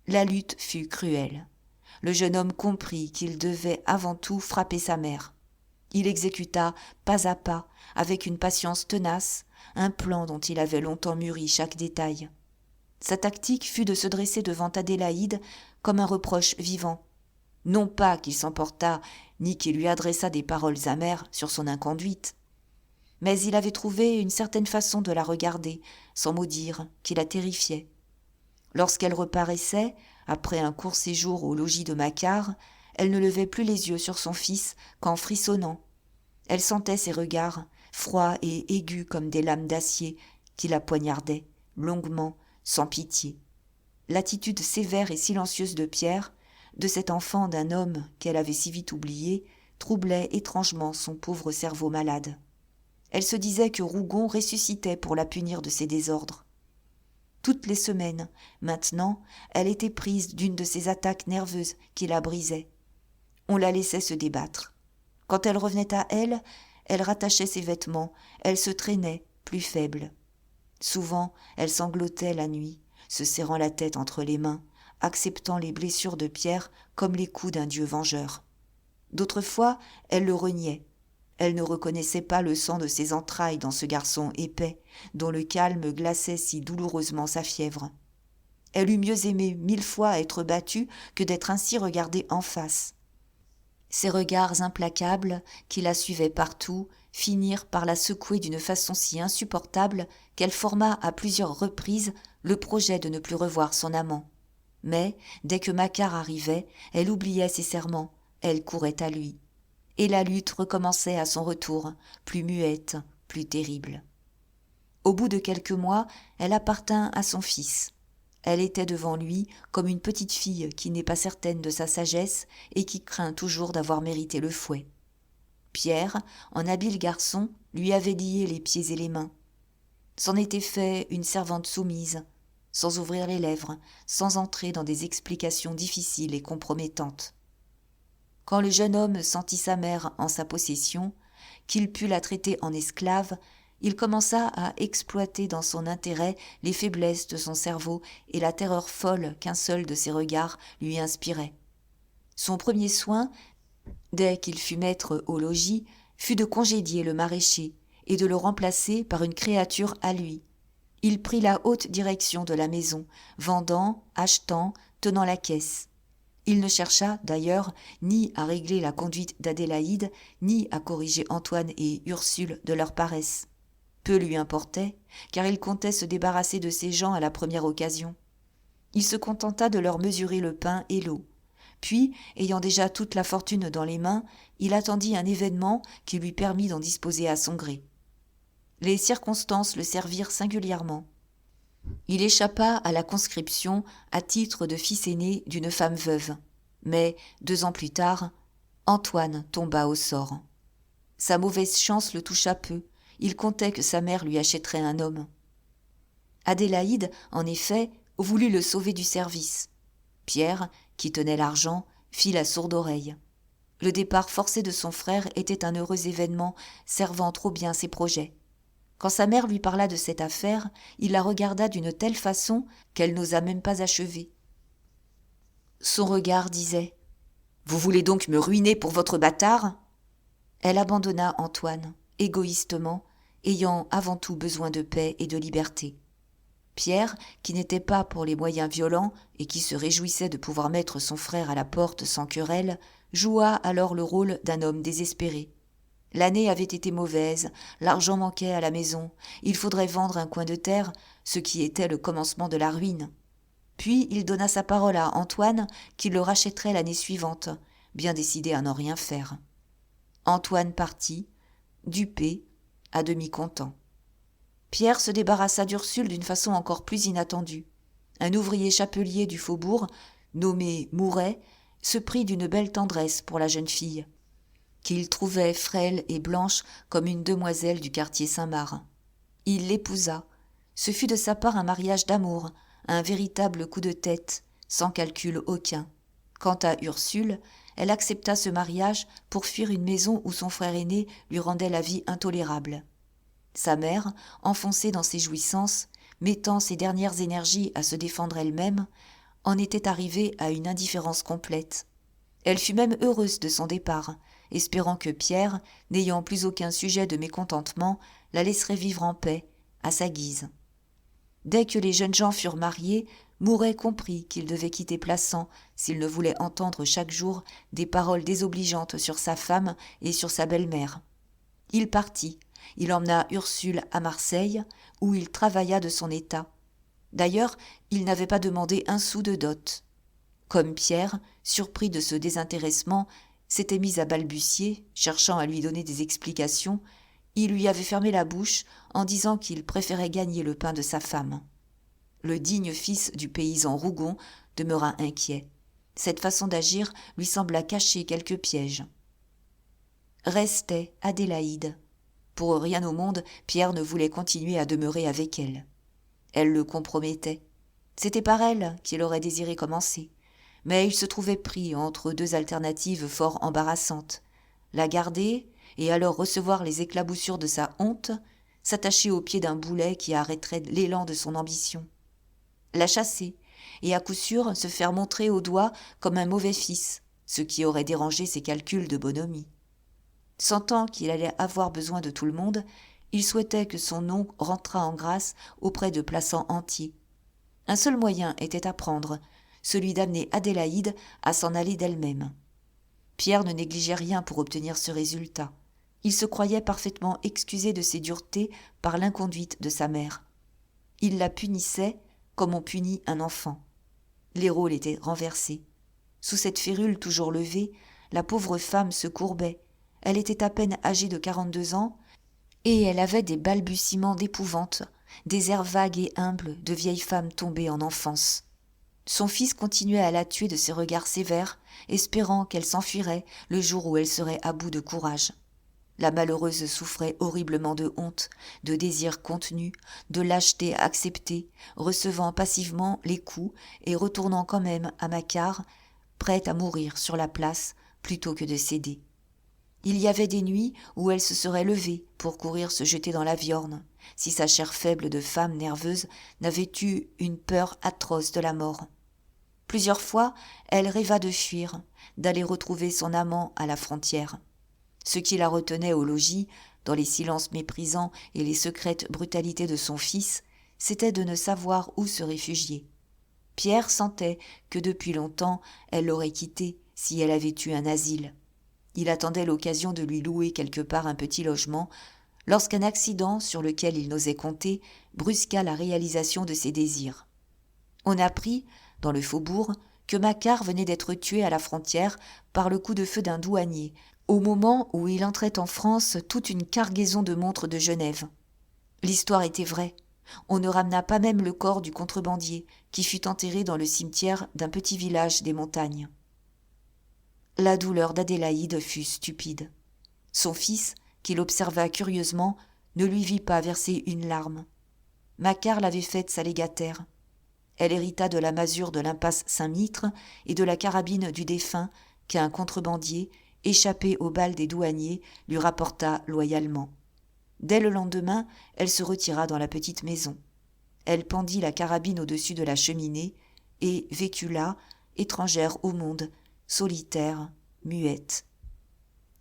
La lutte fut cruelle. Le jeune homme comprit qu'il devait avant tout frapper sa mère. Il exécuta, pas à pas, avec une patience tenace, un plan dont il avait longtemps mûri chaque détail. Sa tactique fut de se dresser devant Adélaïde comme un reproche vivant. Non pas qu'il s'emportât, ni qu'il lui adressât des paroles amères sur son inconduite, mais il avait trouvé une certaine façon de la regarder, sans mot dire, qui la terrifiait. Lorsqu'elle reparaissait, après un court séjour au logis de Macquart, elle ne levait plus les yeux sur son fils qu'en frissonnant. Elle sentait ses regards, froids et aigus comme des lames d'acier, qui la poignardaient, longuement, sans pitié. L'attitude sévère et silencieuse de Pierre, de cet enfant d'un homme qu'elle avait si vite oublié, troublait étrangement son pauvre cerveau malade. Elle se disait que Rougon ressuscitait pour la punir de ses désordres. Toutes les semaines, maintenant, elle était prise d'une de ces attaques nerveuses qui la brisaient. On la laissait se débattre. Quand elle revenait à elle rattachait ses vêtements, elle se traînait, plus faible. Souvent, elle sanglotait la nuit, se serrant la tête entre les mains, acceptant les blessures de Pierre comme les coups d'un dieu vengeur. D'autres fois, elle le reniait. Elle ne reconnaissait pas le sang de ses entrailles dans ce garçon épais, dont le calme glaçait si douloureusement sa fièvre. Elle eût mieux aimé 1000 fois être battue que d'être ainsi regardée en face. Ces regards implacables, qui la suivaient partout, finirent par la secouer d'une façon si insupportable qu'elle forma à plusieurs reprises le projet de ne plus revoir son amant. Mais, dès que Makar arrivait, elle oubliait ses serments, elle courait à lui. Et la lutte recommençait à son retour, plus muette, plus terrible. Au bout de quelques mois, elle appartint à son fils. Elle était devant lui comme une petite fille qui n'est pas certaine de sa sagesse et qui craint toujours d'avoir mérité le fouet. Pierre, en habile garçon, lui avait lié les pieds et les mains. C'en était fait une servante soumise, sans ouvrir les lèvres, sans entrer dans des explications difficiles et compromettantes. Quand le jeune homme sentit sa mère en sa possession, qu'il put la traiter en esclave, il commença à exploiter dans son intérêt les faiblesses de son cerveau et la terreur folle qu'un seul de ses regards lui inspirait. Son premier soin, dès qu'il fut maître au logis, fut de congédier le maraîcher et de le remplacer par une créature à lui. Il prit la haute direction de la maison, vendant, achetant, tenant la caisse. Il ne chercha, d'ailleurs, ni à régler la conduite d'Adélaïde, ni à corriger Antoine et Ursule de leur paresse. Peu lui importait, car il comptait se débarrasser de ces gens à la première occasion. Il se contenta de leur mesurer le pain et l'eau. Puis, ayant déjà toute la fortune dans les mains, il attendit un événement qui lui permit d'en disposer à son gré. Les circonstances le servirent singulièrement. Il échappa à la conscription à titre de fils aîné d'une femme veuve. Mais, 2 ans plus tard, Antoine tomba au sort. Sa mauvaise chance le toucha peu. Il comptait que sa mère lui achèterait un homme. Adélaïde, en effet, voulut le sauver du service. Pierre, qui tenait l'argent, fit la sourde oreille. Le départ forcé de son frère était un heureux événement, servant trop bien ses projets. Quand sa mère lui parla de cette affaire, il la regarda d'une telle façon qu'elle n'osa même pas achever. Son regard disait « Vous voulez donc me ruiner pour votre bâtard ?» Elle abandonna Antoine, égoïstement, ayant avant tout besoin de paix et de liberté. Pierre, qui n'était pas pour les moyens violents et qui se réjouissait de pouvoir mettre son frère à la porte sans querelle, joua alors le rôle d'un homme désespéré. L'année avait été mauvaise, l'argent manquait à la maison, il faudrait vendre un coin de terre, ce qui était le commencement de la ruine. Puis il donna sa parole à Antoine qu'il le rachèterait l'année suivante, bien décidé à n'en rien faire. Antoine partit, dupé, à demi content. Pierre se débarrassa d'Ursule d'une façon encore plus inattendue. Un ouvrier chapelier du faubourg, nommé Mouret, se prit d'une belle tendresse pour la jeune fille, qu'il trouvait frêle et blanche comme une demoiselle du quartier Saint-Marc. Il l'épousa. Ce fut de sa part un mariage d'amour, un véritable coup de tête, sans calcul aucun. Quant à Ursule, elle accepta ce mariage pour fuir une maison où son frère aîné lui rendait la vie intolérable. Sa mère, enfoncée dans ses jouissances, mettant ses dernières énergies à se défendre elle-même, en était arrivée à une indifférence complète. Elle fut même heureuse de son départ, espérant que Pierre, n'ayant plus aucun sujet de mécontentement, la laisserait vivre en paix, à sa guise. Dès que les jeunes gens furent mariés, Mouret comprit qu'il devait quitter Plassans s'il ne voulait entendre chaque jour des paroles désobligeantes sur sa femme et sur sa belle-mère. Il partit, il emmena Ursule à Marseille, où il travailla de son état. D'ailleurs, il n'avait pas demandé un sou de dot. Comme Pierre, surpris de ce désintéressement, s'était mis à balbutier, cherchant à lui donner des explications, il lui avait fermé la bouche en disant qu'il préférait gagner le pain de sa femme. Le digne fils du paysan Rougon demeura inquiet. Cette façon d'agir lui sembla cacher quelques pièges. Restait Adélaïde. Pour rien au monde, Pierre ne voulait continuer à demeurer avec elle. Elle le compromettait. C'était par elle qu'il aurait désiré commencer. Mais il se trouvait pris entre 2 alternatives fort embarrassantes. La garder, et alors recevoir les éclaboussures de sa honte, s'attacher au pied d'un boulet qui arrêterait l'élan de son ambition. La chasser, et à coup sûr se faire montrer au doigt comme un mauvais fils, ce qui aurait dérangé ses calculs de bonhomie. Sentant qu'il allait avoir besoin de tout le monde, il souhaitait que son nom rentrât en grâce auprès de Plassans entier. Un seul moyen était à prendre, celui d'amener Adélaïde à s'en aller d'elle-même. Pierre ne négligeait rien pour obtenir ce résultat. Il se croyait parfaitement excusé de ses duretés par l'inconduite de sa mère. Il la punissait comme on punit un enfant. Les rôles étaient renversés. Sous cette férule toujours levée, la pauvre femme se courbait. Elle était à peine âgée de 42 ans, et elle avait des balbutiements d'épouvante, des airs vagues et humbles de vieille femme tombée en enfance. Son fils continuait à la tuer de ses regards sévères, espérant qu'elle s'enfuirait le jour où elle serait à bout de courage. La malheureuse souffrait horriblement de honte, de désirs contenus, de lâcheté acceptée, recevant passivement les coups et retournant quand même à Macquart, prête à mourir sur la place plutôt que de céder. Il y avait des nuits où elle se serait levée pour courir se jeter dans la Viorne, si sa chair faible de femme nerveuse n'avait eu une peur atroce de la mort. Plusieurs fois, elle rêva de fuir, d'aller retrouver son amant à la frontière. Ce qui la retenait au logis, dans les silences méprisants et les secrètes brutalités de son fils, c'était de ne savoir où se réfugier. Pierre sentait que depuis longtemps elle l'aurait quitté si elle avait eu un asile. Il attendait l'occasion de lui louer quelque part un petit logement, lorsqu'un accident sur lequel il n'osait compter brusqua la réalisation de ses désirs. On apprit, dans le faubourg, que Macquart venait d'être tué à la frontière par le coup de feu d'un douanier, au moment où il entrait en France toute une cargaison de montres de Genève. L'histoire était vraie. On ne ramena pas même le corps du contrebandier, qui fut enterré dans le cimetière d'un petit village des montagnes. La douleur d'Adélaïde fut stupide. Son fils, qui l'observa curieusement, ne lui vit pas verser une larme. Macquart l'avait faite sa légataire. Elle hérita de la masure de l'impasse Saint-Mitre et de la carabine du défunt qu'un contrebandier, échappé aux balles des douaniers, lui rapporta loyalement. Dès le lendemain, elle se retira dans la petite maison. Elle pendit la carabine au-dessus de la cheminée et vécut là, étrangère au monde, solitaire, muette.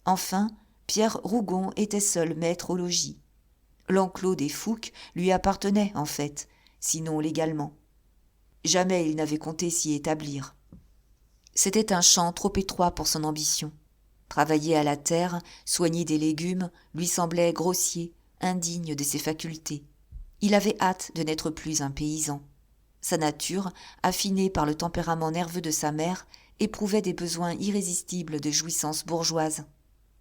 Enfin, Pierre Rougon était seul maître au logis. L'enclos des Fouques lui appartenait en fait, sinon légalement. Jamais il n'avait compté s'y établir. C'était un champ trop étroit pour son ambition. Travailler à la terre, soigner des légumes, lui semblait grossier, indigne de ses facultés. Il avait hâte de n'être plus un paysan. Sa nature, affinée par le tempérament nerveux de sa mère, éprouvait des besoins irrésistibles de jouissance bourgeoise.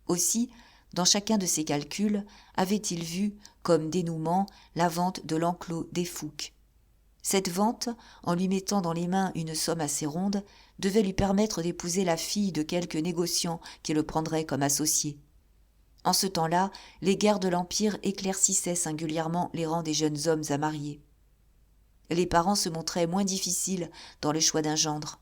Aussi, dans chacun de ses calculs, avait-il vu, comme dénouement, la vente de l'enclos des Fouques. Cette vente, en lui mettant dans les mains une somme assez ronde, devait lui permettre d'épouser la fille de quelque négociant qui le prendrait comme associé. En ce temps-là, les guerres de l'Empire éclaircissaient singulièrement les rangs des jeunes hommes à marier. Les parents se montraient moins difficiles dans le choix d'un gendre.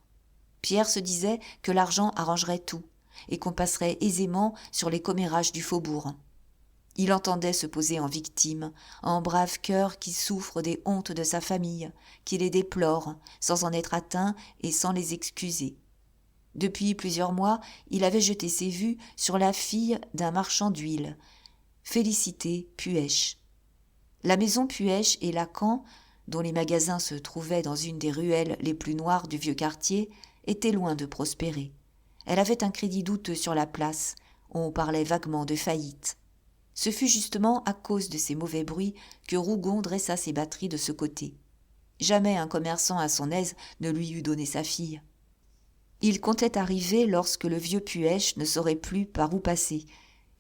Pierre se disait que l'argent arrangerait tout, et qu'on passerait aisément sur les commérages du faubourg. Il entendait se poser en victime, en brave cœur qui souffre des hontes de sa famille, qui les déplore, sans en être atteint et sans les excuser. Depuis plusieurs mois, il avait jeté ses vues sur la fille d'un marchand d'huile, Félicité Puech. La maison Puech et Lacan, dont les magasins se trouvaient dans une des ruelles les plus noires du vieux quartier, étaient loin de prospérer. Elle avait un crédit douteux sur la place, on parlait vaguement de faillite. Ce fut justement à cause de ces mauvais bruits que Rougon dressa ses batteries de ce côté. Jamais un commerçant à son aise ne lui eût donné sa fille. Il comptait arriver lorsque le vieux Puech ne saurait plus par où passer,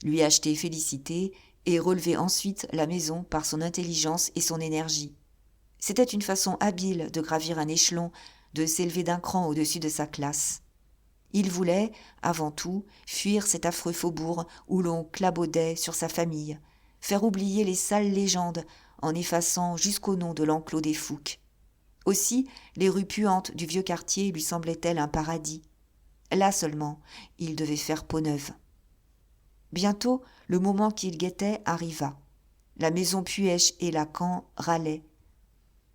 lui acheter Félicité et relever ensuite la maison par son intelligence et son énergie. C'était une façon habile de gravir un échelon, de s'élever d'un cran au-dessus de sa classe. Il voulait, avant tout, fuir cet affreux faubourg où l'on clabaudait sur sa famille, faire oublier les sales légendes en effaçant jusqu'au nom de l'enclos des Fouques. Aussi, les rues puantes du vieux quartier lui semblaient-elles un paradis. Là seulement, il devait faire peau neuve. Bientôt, le moment qu'il guettait arriva. La maison Puech et Lacan râlaient.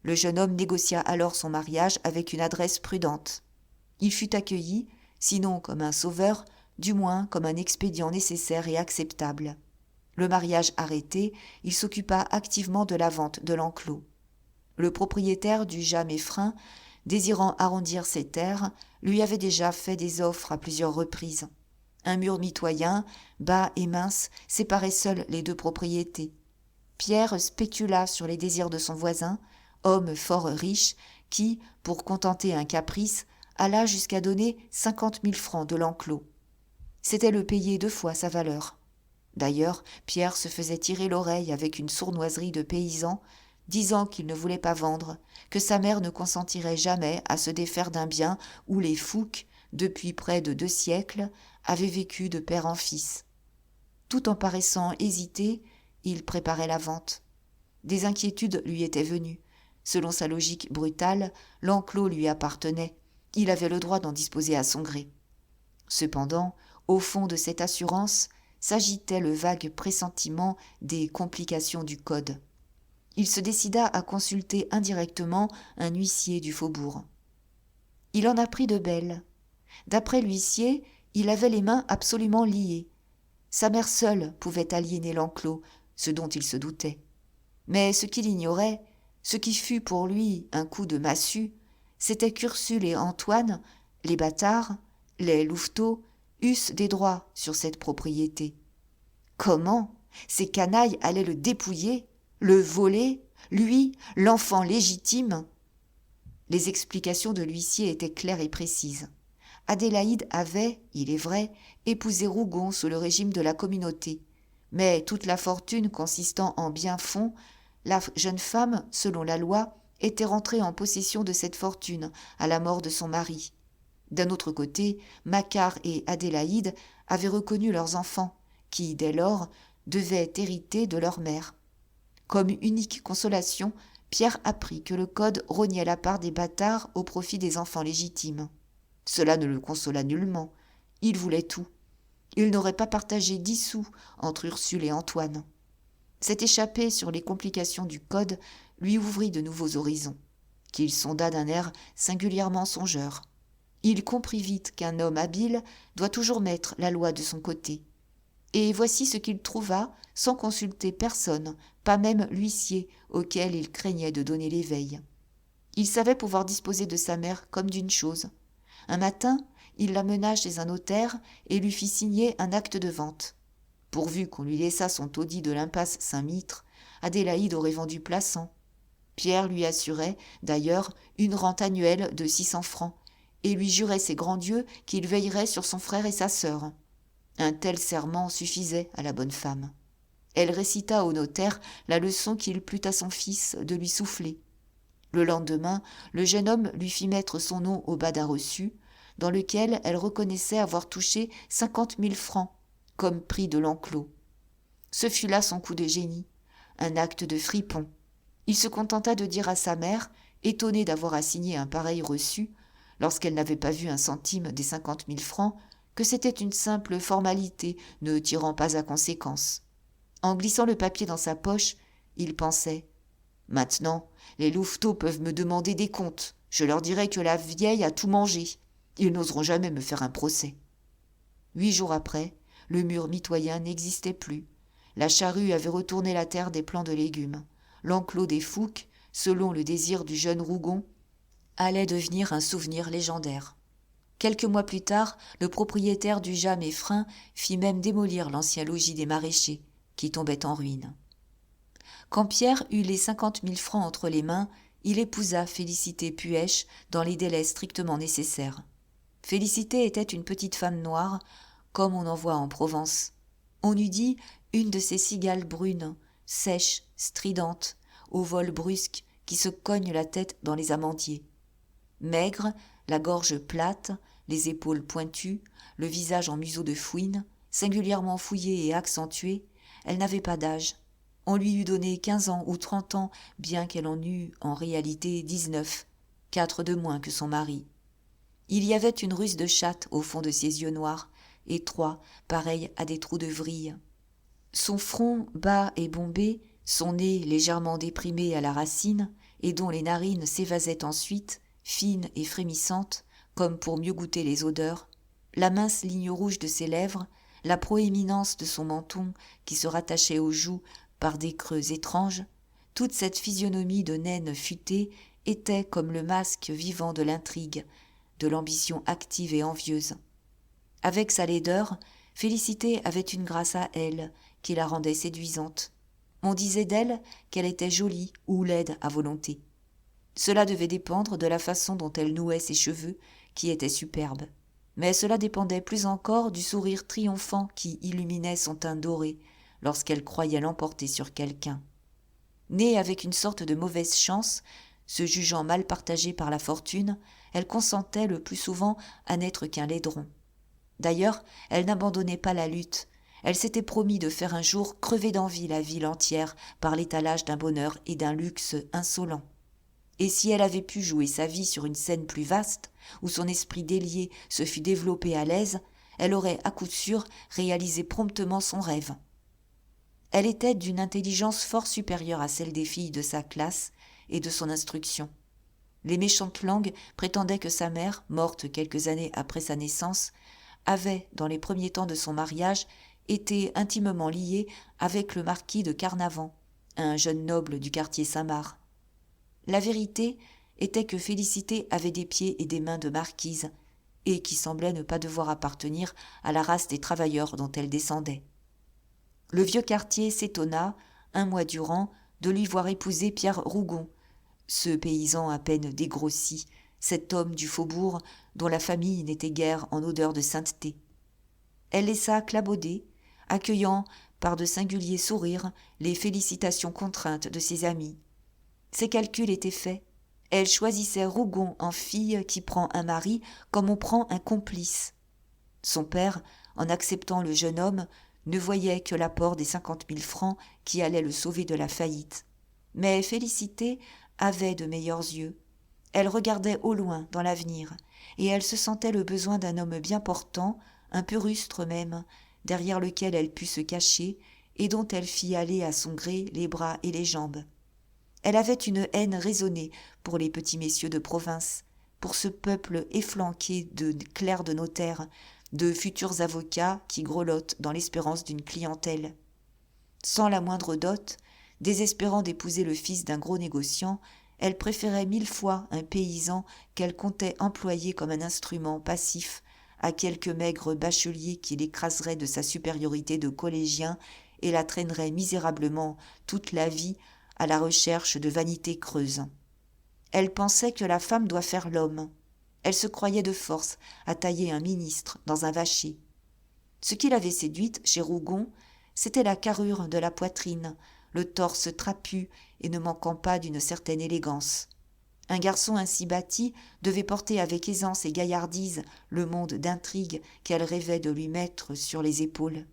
Le jeune homme négocia alors son mariage avec une adresse prudente. Il fut accueilli, sinon comme un sauveur, du moins comme un expédient nécessaire et acceptable. Le mariage arrêté, il s'occupa activement de la vente de l'enclos. Le propriétaire du Jas-Meffrin, désirant arrondir ses terres, lui avait déjà fait des offres à plusieurs reprises. Un mur mitoyen, bas et mince, séparait seul les deux propriétés. Pierre spécula sur les désirs de son voisin, homme fort riche, qui, pour contenter un caprice, alla jusqu'à donner 50 000 francs de l'enclos. C'était le payer 2 fois sa valeur. D'ailleurs, Pierre se faisait tirer l'oreille avec une sournoiserie de paysan, disant qu'il ne voulait pas vendre, que sa mère ne consentirait jamais à se défaire d'un bien où les Fouques, depuis près de 2 siècles, avaient vécu de père en fils. Tout en paraissant hésiter, il préparait la vente. Des inquiétudes lui étaient venues. Selon sa logique brutale, l'enclos lui appartenait. Il avait le droit d'en disposer à son gré. Cependant, au fond de cette assurance, s'agitait le vague pressentiment des complications du code. Il se décida à consulter indirectement un huissier du faubourg. Il en apprit de belles. D'après l'huissier, il avait les mains absolument liées. Sa mère seule pouvait aliéner l'enclos, ce dont il se doutait. Mais ce qu'il ignorait, ce qui fut pour lui un coup de massue, c'était qu'Ursule et Antoine, les bâtards, les louveteaux, eussent des droits sur cette propriété. Comment ces canailles allaient le dépouiller, le voler, lui, l'enfant légitime? Les explications de l'huissier étaient claires et précises. Adélaïde avait, il est vrai, épousé Rougon sous le régime de la communauté, mais toute la fortune consistant en biens-fonds, la jeune femme, selon la loi, était rentrée en possession de cette fortune à la mort de son mari. D'un autre côté, Macquart et Adélaïde avaient reconnu leurs enfants, qui, dès lors, devaient hériter de leur mère. Comme unique consolation, Pierre apprit que le code rognait la part des bâtards au profit des enfants légitimes. Cela ne le consola nullement. Il voulait tout. Il n'aurait pas partagé 10 sous entre Ursule et Antoine. Cette échappée sur les complications du code lui ouvrit de nouveaux horizons, qu'il sonda d'un air singulièrement songeur. Il comprit vite qu'un homme habile doit toujours mettre la loi de son côté. Et voici ce qu'il trouva sans consulter personne, pas même l'huissier auquel il craignait de donner l'éveil. Il savait pouvoir disposer de sa mère comme d'une chose. Un matin, il l'amena chez un notaire et lui fit signer un acte de vente. Pourvu qu'on lui laissât son taudis de l'impasse Saint-Mitre, Adélaïde aurait vendu Plassans. Pierre lui assurait, d'ailleurs, une rente annuelle de 600 francs, et lui jurait ses grands dieux qu'il veillerait sur son frère et sa sœur. Un tel serment suffisait à la bonne femme. Elle récita au notaire la leçon qu'il plut à son fils de lui souffler. Le lendemain, le jeune homme lui fit mettre son nom au bas d'un reçu, dans lequel elle reconnaissait avoir touché 50 000 francs, comme prix de l'enclos. Ce fut là son coup de génie, un acte de fripon. Il se contenta de dire à sa mère, étonnée d'avoir à signer un pareil reçu, lorsqu'elle n'avait pas vu un centime des 50 000 francs, que c'était une simple formalité, ne tirant pas à conséquence. En glissant le papier dans sa poche, il pensait « Maintenant, les louveteaux peuvent me demander des comptes. Je leur dirai que la vieille a tout mangé. Ils n'oseront jamais me faire un procès. » 8 jours après, le mur mitoyen n'existait plus. La charrue avait retourné la terre des plants de légumes. L'enclos des Fouques, selon le désir du jeune Rougon, allait devenir un souvenir légendaire. Quelques mois plus tard, le propriétaire du Jas Meffrin fit même démolir l'ancien logis des maraîchers, qui tombait en ruine. Quand Pierre eut les 50 000 francs entre les mains, il épousa Félicité Puech dans les délais strictement nécessaires. Félicité était une petite femme noire, comme on en voit en Provence. On eût dit une de ces cigales brunes, sèches, stridentes, au vol brusque, qui se cognent la tête dans les amandiers. Maigre, la gorge plate, les épaules pointues, le visage en museau de fouine, singulièrement fouillé et accentué, elle n'avait pas d'âge. On lui eût donné 15 ans ou 30 ans, bien qu'elle en eût en réalité 19, 4 de moins que son mari. Il y avait une ruse de chatte au fond de ses yeux noirs, étroits, pareils à des trous de vrille. Son front bas et bombé, son nez légèrement déprimé à la racine, et dont les narines s'évasaient ensuite, fines et frémissantes, comme pour mieux goûter les odeurs, la mince ligne rouge de ses lèvres, la proéminence de son menton qui se rattachait aux joues par des creux étranges, toute cette physionomie de naine futée était comme le masque vivant de l'intrigue, de l'ambition active et envieuse. Avec sa laideur, Félicité avait une grâce à elle qui la rendait séduisante. On disait d'elle qu'elle était jolie ou laide à volonté. Cela devait dépendre de la façon dont elle nouait ses cheveux, qui étaient superbes. Mais cela dépendait plus encore du sourire triomphant qui illuminait son teint doré lorsqu'elle croyait l'emporter sur quelqu'un. Née avec une sorte de mauvaise chance, se jugeant mal partagée par la fortune, elle consentait le plus souvent à n'être qu'un laideron. D'ailleurs, elle n'abandonnait pas la lutte. Elle s'était promis de faire un jour crever d'envie la ville entière par l'étalage d'un bonheur et d'un luxe insolents. Et si elle avait pu jouer sa vie sur une scène plus vaste, où son esprit délié se fût développé à l'aise, elle aurait à coup sûr réalisé promptement son rêve. Elle était d'une intelligence fort supérieure à celle des filles de sa classe et de son instruction. Les méchantes langues prétendaient que sa mère, morte quelques années après sa naissance, avait, dans les premiers temps de son mariage, été intimement liée avec le marquis de Carnavant, un jeune noble du quartier Saint-Marc. La vérité était que Félicité avait des pieds et des mains de marquise, et qui semblait ne pas devoir appartenir à la race des travailleurs dont elle descendait. Le vieux quartier s'étonna, un mois durant, de lui voir épouser Pierre Rougon, ce paysan à peine dégrossi, cet homme du faubourg dont la famille n'était guère en odeur de sainteté. Elle laissa clabauder, accueillant par de singuliers sourires les félicitations contraintes de ses amis. Ses calculs étaient faits. Elle choisissait Rougon en fille qui prend un mari comme on prend un complice. Son père, en acceptant le jeune homme, ne voyait que l'apport des 50 000 francs qui allaient le sauver de la faillite. Mais Félicité avait de meilleurs yeux. Elle regardait au loin dans l'avenir, et elle se sentait le besoin d'un homme bien portant, un peu rustre même, derrière lequel elle pût se cacher, et dont elle fit aller à son gré les bras et les jambes. Elle avait une haine raisonnée pour les petits messieurs de province, pour ce peuple efflanqué de clercs de notaire, de futurs avocats qui grelottent dans l'espérance d'une clientèle. Sans la moindre dot, désespérant d'épouser le fils d'un gros négociant, elle préférait 1000 fois un paysan qu'elle comptait employer comme un instrument passif à quelque maigre bachelier qui l'écraserait de sa supériorité de collégien et la traînerait misérablement toute la vie à la recherche de vanités creuses. Elle pensait que la femme doit faire l'homme. Elle se croyait de force à tailler un ministre dans un vacher. Ce qui l'avait séduite chez Rougon, c'était la carrure de la poitrine, le torse trapu et ne manquant pas d'une certaine élégance. Un garçon ainsi bâti devait porter avec aisance et gaillardise le monde d'intrigue qu'elle rêvait de lui mettre sur les épaules.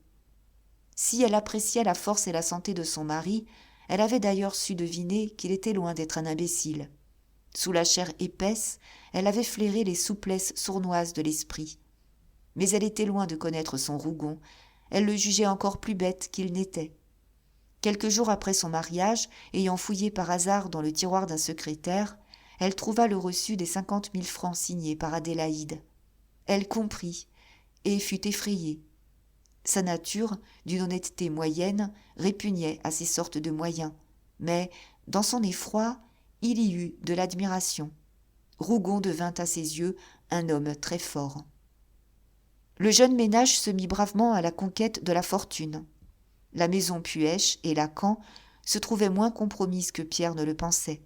Si elle appréciait la force et la santé de son mari, elle avait d'ailleurs su deviner qu'il était loin d'être un imbécile. Sous la chair épaisse, elle avait flairé les souplesses sournoises de l'esprit. Mais elle était loin de connaître son Rougon, elle le jugeait encore plus bête qu'il n'était. Quelques jours après son mariage, ayant fouillé par hasard dans le tiroir d'un secrétaire, elle trouva le reçu des 50 000 francs signés par Adélaïde. Elle comprit et fut effrayée. Sa nature, d'une honnêteté moyenne, répugnait à ces sortes de moyens, mais, dans son effroi, il y eut de l'admiration. Rougon devint à ses yeux un homme très fort. Le jeune ménage se mit bravement à la conquête de la fortune. La maison Puech et Lacan se trouvaient moins compromises que Pierre ne le pensait.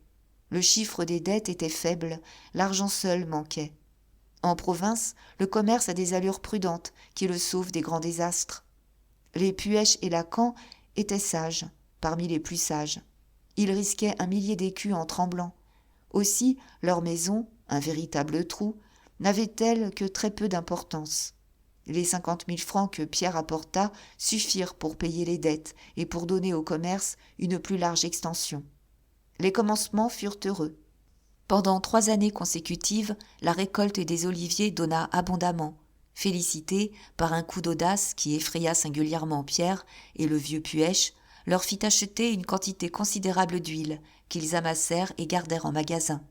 Le chiffre des dettes était faible, l'argent seul manquait. En province, le commerce a des allures prudentes qui le sauvent des grands désastres. Les Puech et Lacan étaient sages, parmi les plus sages. Ils risquaient 1 millier d'écus en tremblant. Aussi, leur maison, un véritable trou, n'avait-elle que très peu d'importance. Les 50 000 francs que Pierre apporta suffirent pour payer les dettes et pour donner au commerce une plus large extension. Les commencements furent heureux. Pendant 3 années consécutives, la récolte des oliviers donna abondamment. Félicité, par un coup d'audace qui effraya singulièrement Pierre et le vieux Puech, leur fit acheter une quantité considérable d'huile, qu'ils amassèrent et gardèrent en magasin.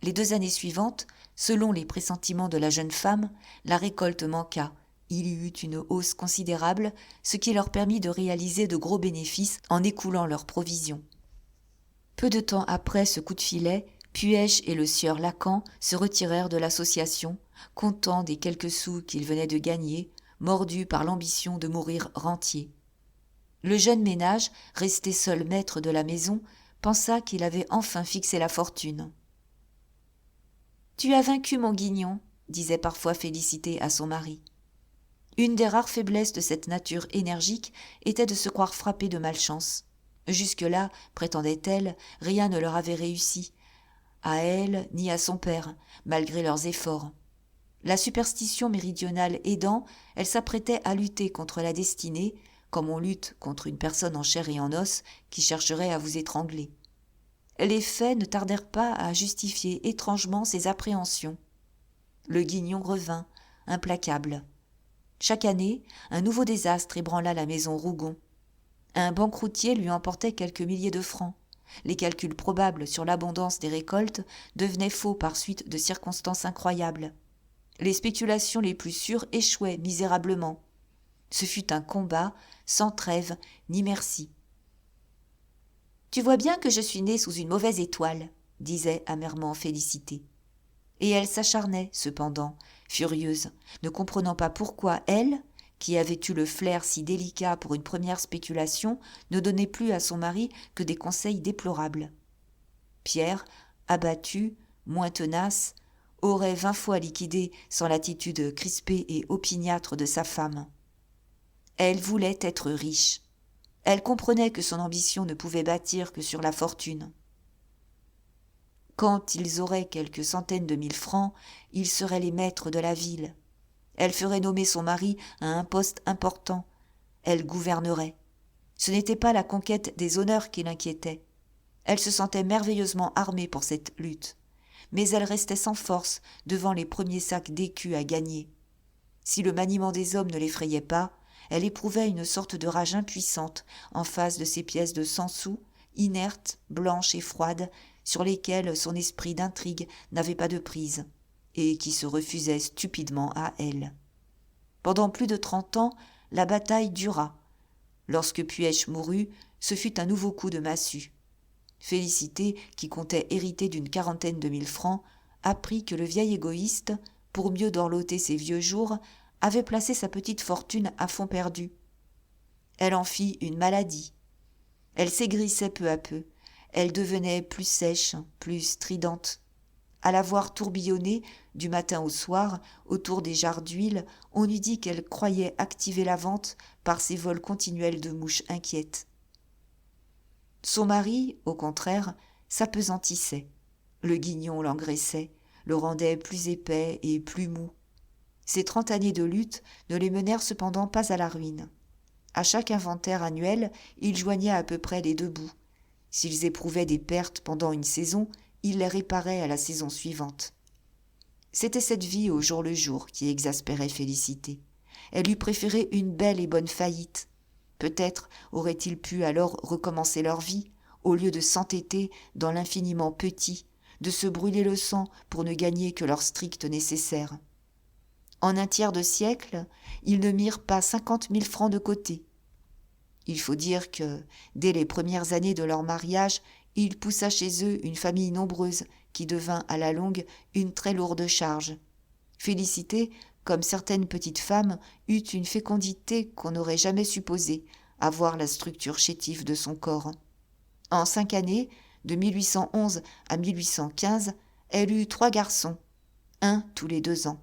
Les 2 années suivantes, selon les pressentiments de la jeune femme, la récolte manqua. Il y eut une hausse considérable, ce qui leur permit de réaliser de gros bénéfices en écoulant leurs provisions. Peu de temps après ce coup de filet, Puech et le sieur Lacan se retirèrent de l'association, contents des quelques sous qu'ils venaient de gagner, mordu par l'ambition de mourir rentier. Le jeune ménage, resté seul maître de la maison, pensa qu'il avait enfin fixé la fortune. « Tu as vaincu mon Guignon », disait parfois Félicité à son mari. Une des rares faiblesses de cette nature énergique était de se croire frappée de malchance. Jusque-là, prétendait-elle, rien ne leur avait réussi, à elle ni à son père, malgré leurs efforts. La superstition méridionale aidant, elle s'apprêtait à lutter contre la destinée, comme on lutte contre une personne en chair et en os qui chercherait à vous étrangler. Les faits ne tardèrent pas à justifier étrangement ses appréhensions. Le Guignon revint, implacable. Chaque année, un nouveau désastre ébranla la maison Rougon. Un banqueroutier lui emportait quelques milliers de francs. Les calculs probables sur l'abondance des récoltes devenaient faux par suite de circonstances incroyables. Les spéculations les plus sûres échouaient misérablement. Ce fut un combat sans trêve ni merci. « Tu vois bien que je suis née sous une mauvaise étoile, » disait amèrement Félicité. Et elle s'acharnait, cependant, furieuse, ne comprenant pas pourquoi elle, qui avait eu le flair si délicat pour une première spéculation, ne donnait plus à son mari que des conseils déplorables. Pierre, abattu, moins tenace, aurait 20 fois liquidé sans l'attitude crispée et opiniâtre de sa femme. Elle voulait être riche. Elle comprenait que son ambition ne pouvait bâtir que sur la fortune. Quand ils auraient quelques centaines de mille francs, ils seraient les maîtres de la ville. Elle ferait nommer son mari à un poste important. Elle gouvernerait. Ce n'était pas la conquête des honneurs qui l'inquiétait. Elle se sentait merveilleusement armée pour cette lutte. Mais elle restait sans force devant les premiers sacs d'écus à gagner. Si le maniement des hommes ne l'effrayait pas, elle éprouvait une sorte de rage impuissante en face de ces pièces de 100 sous, inertes, blanches et froides, sur lesquelles son esprit d'intrigue n'avait pas de prise, et qui se refusaient stupidement à elle. Pendant plus de 30 ans, la bataille dura. Lorsque Puech mourut, ce fut un nouveau coup de massue. Félicité, qui comptait hériter d'une 40aine de mille francs, apprit que le vieil égoïste, pour mieux dorloter ses vieux jours, avait placé sa petite fortune à fond perdu. Elle en fit une maladie. Elle s'aigrissait peu à peu. Elle devenait plus sèche, plus stridente. À la voir tourbillonner, du matin au soir, autour des jarres d'huile, on eût dit qu'elle croyait activer la vente par ses vols continuels de mouches inquiètes. Son mari, au contraire, s'apesantissait. Le Guignon l'engraissait, le rendait plus épais et plus mou. Ces 30 années de lutte ne les menèrent cependant pas à la ruine. À chaque inventaire annuel, il joignait à peu près les deux bouts. S'ils éprouvaient des pertes pendant une saison, il les réparait à la saison suivante. C'était cette vie au jour le jour qui exaspérait Félicité. Elle eût préféré une belle et bonne faillite. Peut-être auraient-ils pu alors recommencer leur vie, au lieu de s'entêter dans l'infiniment petit, de se brûler le sang pour ne gagner que leur strict nécessaire. En un tiers de siècle, ils ne mirent pas 50 000 francs de côté. Il faut dire que, dès les premières années de leur mariage, il poussa chez eux une famille nombreuse qui devint à la longue une très lourde charge. Félicité, comme certaines petites femmes, eut une fécondité qu'on n'aurait jamais supposée, à voir la structure chétive de son corps. En 5 années, de 1811 à 1815, elle eut 3 garçons, un tous les 2 ans.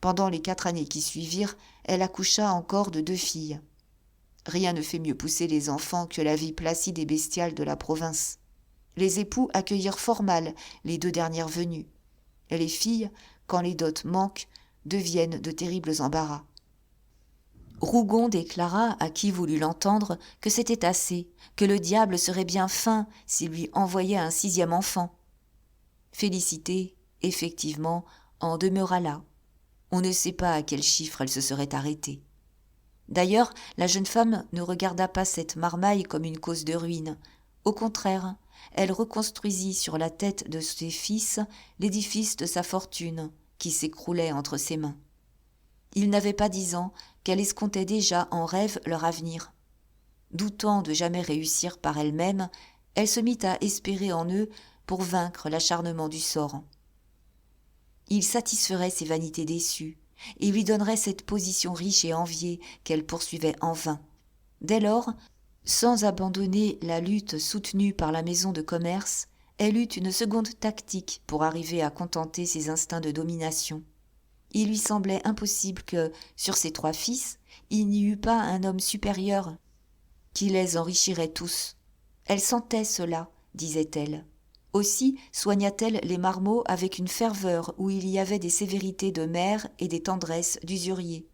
Pendant les 4 années qui suivirent, elle accoucha encore de 2 filles. Rien ne fait mieux pousser les enfants que la vie placide et bestiale de la province. Les époux accueillirent fort mal les 2 dernières venues. Et les filles, quand les dots manquent, deviennent de terribles embarras. Rougon déclara à qui voulut l'entendre que c'était assez, que le diable serait bien fin s'il lui envoyait un 6e enfant. Félicité, effectivement, en demeura là. On ne sait pas à quel chiffre elle se serait arrêtée. D'ailleurs, la jeune femme ne regarda pas cette marmaille comme une cause de ruine. Au contraire, elle reconstruisit sur la tête de ses fils l'édifice de sa fortune, qui s'écroulait entre ses mains. Ils n'avaient pas 10 ans qu'elle escomptait déjà en rêve leur avenir. Doutant de jamais réussir par elle-même, elle se mit à espérer en eux pour vaincre l'acharnement du sort. Ils satisferaient ses vanités déçues, et lui donnerait cette position riche et enviée qu'elle poursuivait en vain. Dès lors, sans abandonner la lutte soutenue par la maison de commerce, elle eut une seconde tactique pour arriver à contenter ses instincts de domination. Il lui semblait impossible que, sur ses 3 fils, il n'y eût pas un homme supérieur qui les enrichirait tous. Elle sentait cela, disait-elle. Aussi soigna-t-elle les marmots avec une ferveur où il y avait des sévérités de mère et des tendresses d'usurier.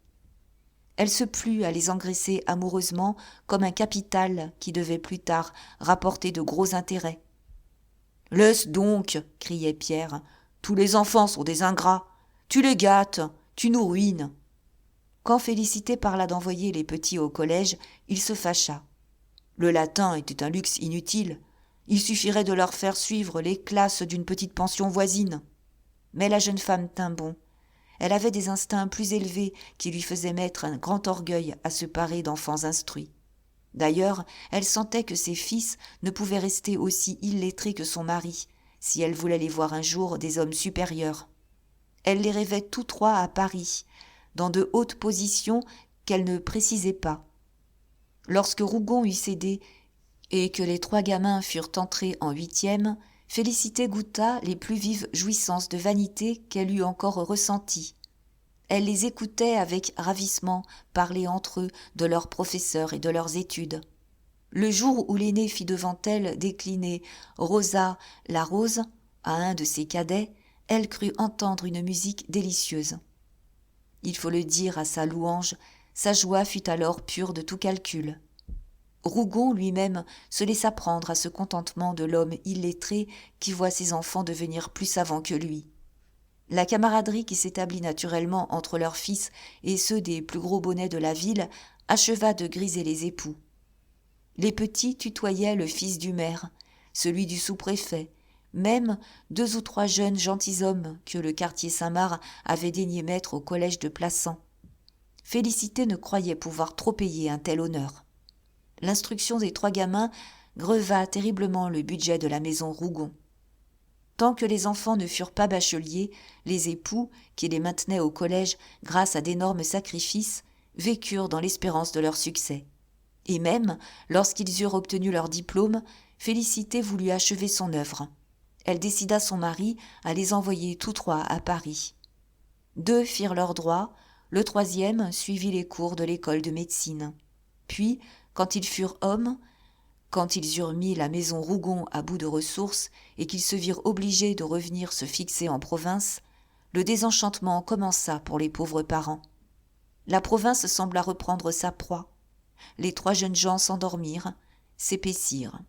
Elle se plut à les engraisser amoureusement comme un capital qui devait plus tard rapporter de gros intérêts. « Laisse donc !» criait Pierre. « Tous les enfants sont des ingrats. Tu les gâtes, tu nous ruines. » Quand Félicité parla d'envoyer les petits au collège, il se fâcha. Le latin était un luxe inutile. Il suffirait de leur faire suivre les classes d'une petite pension voisine. Mais la jeune femme tint bon. Elle avait des instincts plus élevés qui lui faisaient mettre un grand orgueil à se parer d'enfants instruits. D'ailleurs, elle sentait que ses fils ne pouvaient rester aussi illettrés que son mari, si elle voulait les voir un jour des hommes supérieurs. Elle les rêvait tous 3 à Paris, dans de hautes positions qu'elle ne précisait pas. Lorsque Rougon eut cédé et que les 3 gamins furent entrés en 8e, Félicité goûta les plus vives jouissances de vanité qu'elle eût encore ressenties. Elle les écoutait avec ravissement parler entre eux de leurs professeurs et de leurs études. Le jour où l'aîné fit devant elle décliner Rosa la rose à un de ses cadets, elle crut entendre une musique délicieuse. Il faut le dire à sa louange, sa joie fut alors pure de tout calcul. Rougon lui-même se laissa prendre à ce contentement de l'homme illettré qui voit ses enfants devenir plus savants que lui. La camaraderie qui s'établit naturellement entre leurs fils et ceux des plus gros bonnets de la ville acheva de griser les époux. Les petits tutoyaient le fils du maire, celui du sous-préfet, même 2 ou 3 jeunes gentilshommes que le quartier Saint-Marc avait daigné mettre au collège de Plassans. Félicité ne croyait pouvoir trop payer un tel honneur. L'instruction des 3 gamins greva terriblement le budget de la maison Rougon. Tant que les enfants ne furent pas bacheliers, les époux, qui les maintenaient au collège grâce à d'énormes sacrifices, vécurent dans l'espérance de leur succès. Et même, lorsqu'ils eurent obtenu leur diplôme, Félicité voulut achever son œuvre. Elle décida son mari à les envoyer tous 3 à Paris. 2 firent leur droit, le 3e suivit les cours de l'école de médecine. Puis, quand ils furent hommes, quand ils eurent mis la maison Rougon à bout de ressources et qu'ils se virent obligés de revenir se fixer en province, le désenchantement commença pour les pauvres parents. La province sembla reprendre sa proie. Les 3 jeunes gens s'endormirent, s'épaissirent.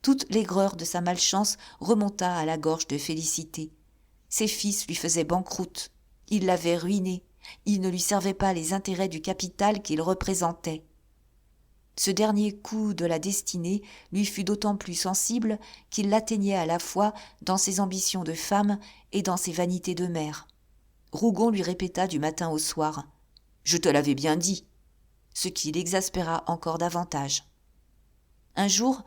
Toute l'aigreur de sa malchance remonta à la gorge de Félicité. Ses fils lui faisaient banqueroute. Ils l'avaient ruinée. Ils ne lui servaient pas les intérêts du capital qu'il représentait. Ce dernier coup de la destinée lui fut d'autant plus sensible qu'il l'atteignait à la fois dans ses ambitions de femme et dans ses vanités de mère. Rougon lui répéta du matin au soir « Je te l'avais bien dit », ce qui l'exaspéra encore davantage. Un jour,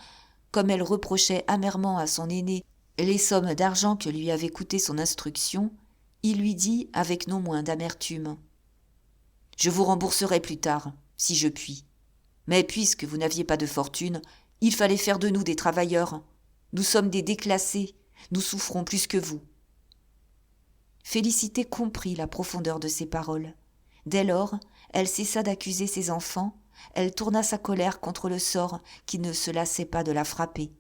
comme elle reprochait amèrement à son aîné les sommes d'argent que lui avait coûté son instruction, il lui dit avec non moins d'amertume « Je vous rembourserai plus tard, si je puis. Mais puisque vous n'aviez pas de fortune, il fallait faire de nous des travailleurs. Nous sommes des déclassés, nous souffrons plus que vous. » Félicité comprit la profondeur de ces paroles. Dès lors, elle cessa d'accuser ses enfants, elle tourna sa colère contre le sort qui ne se lassait pas de la frapper.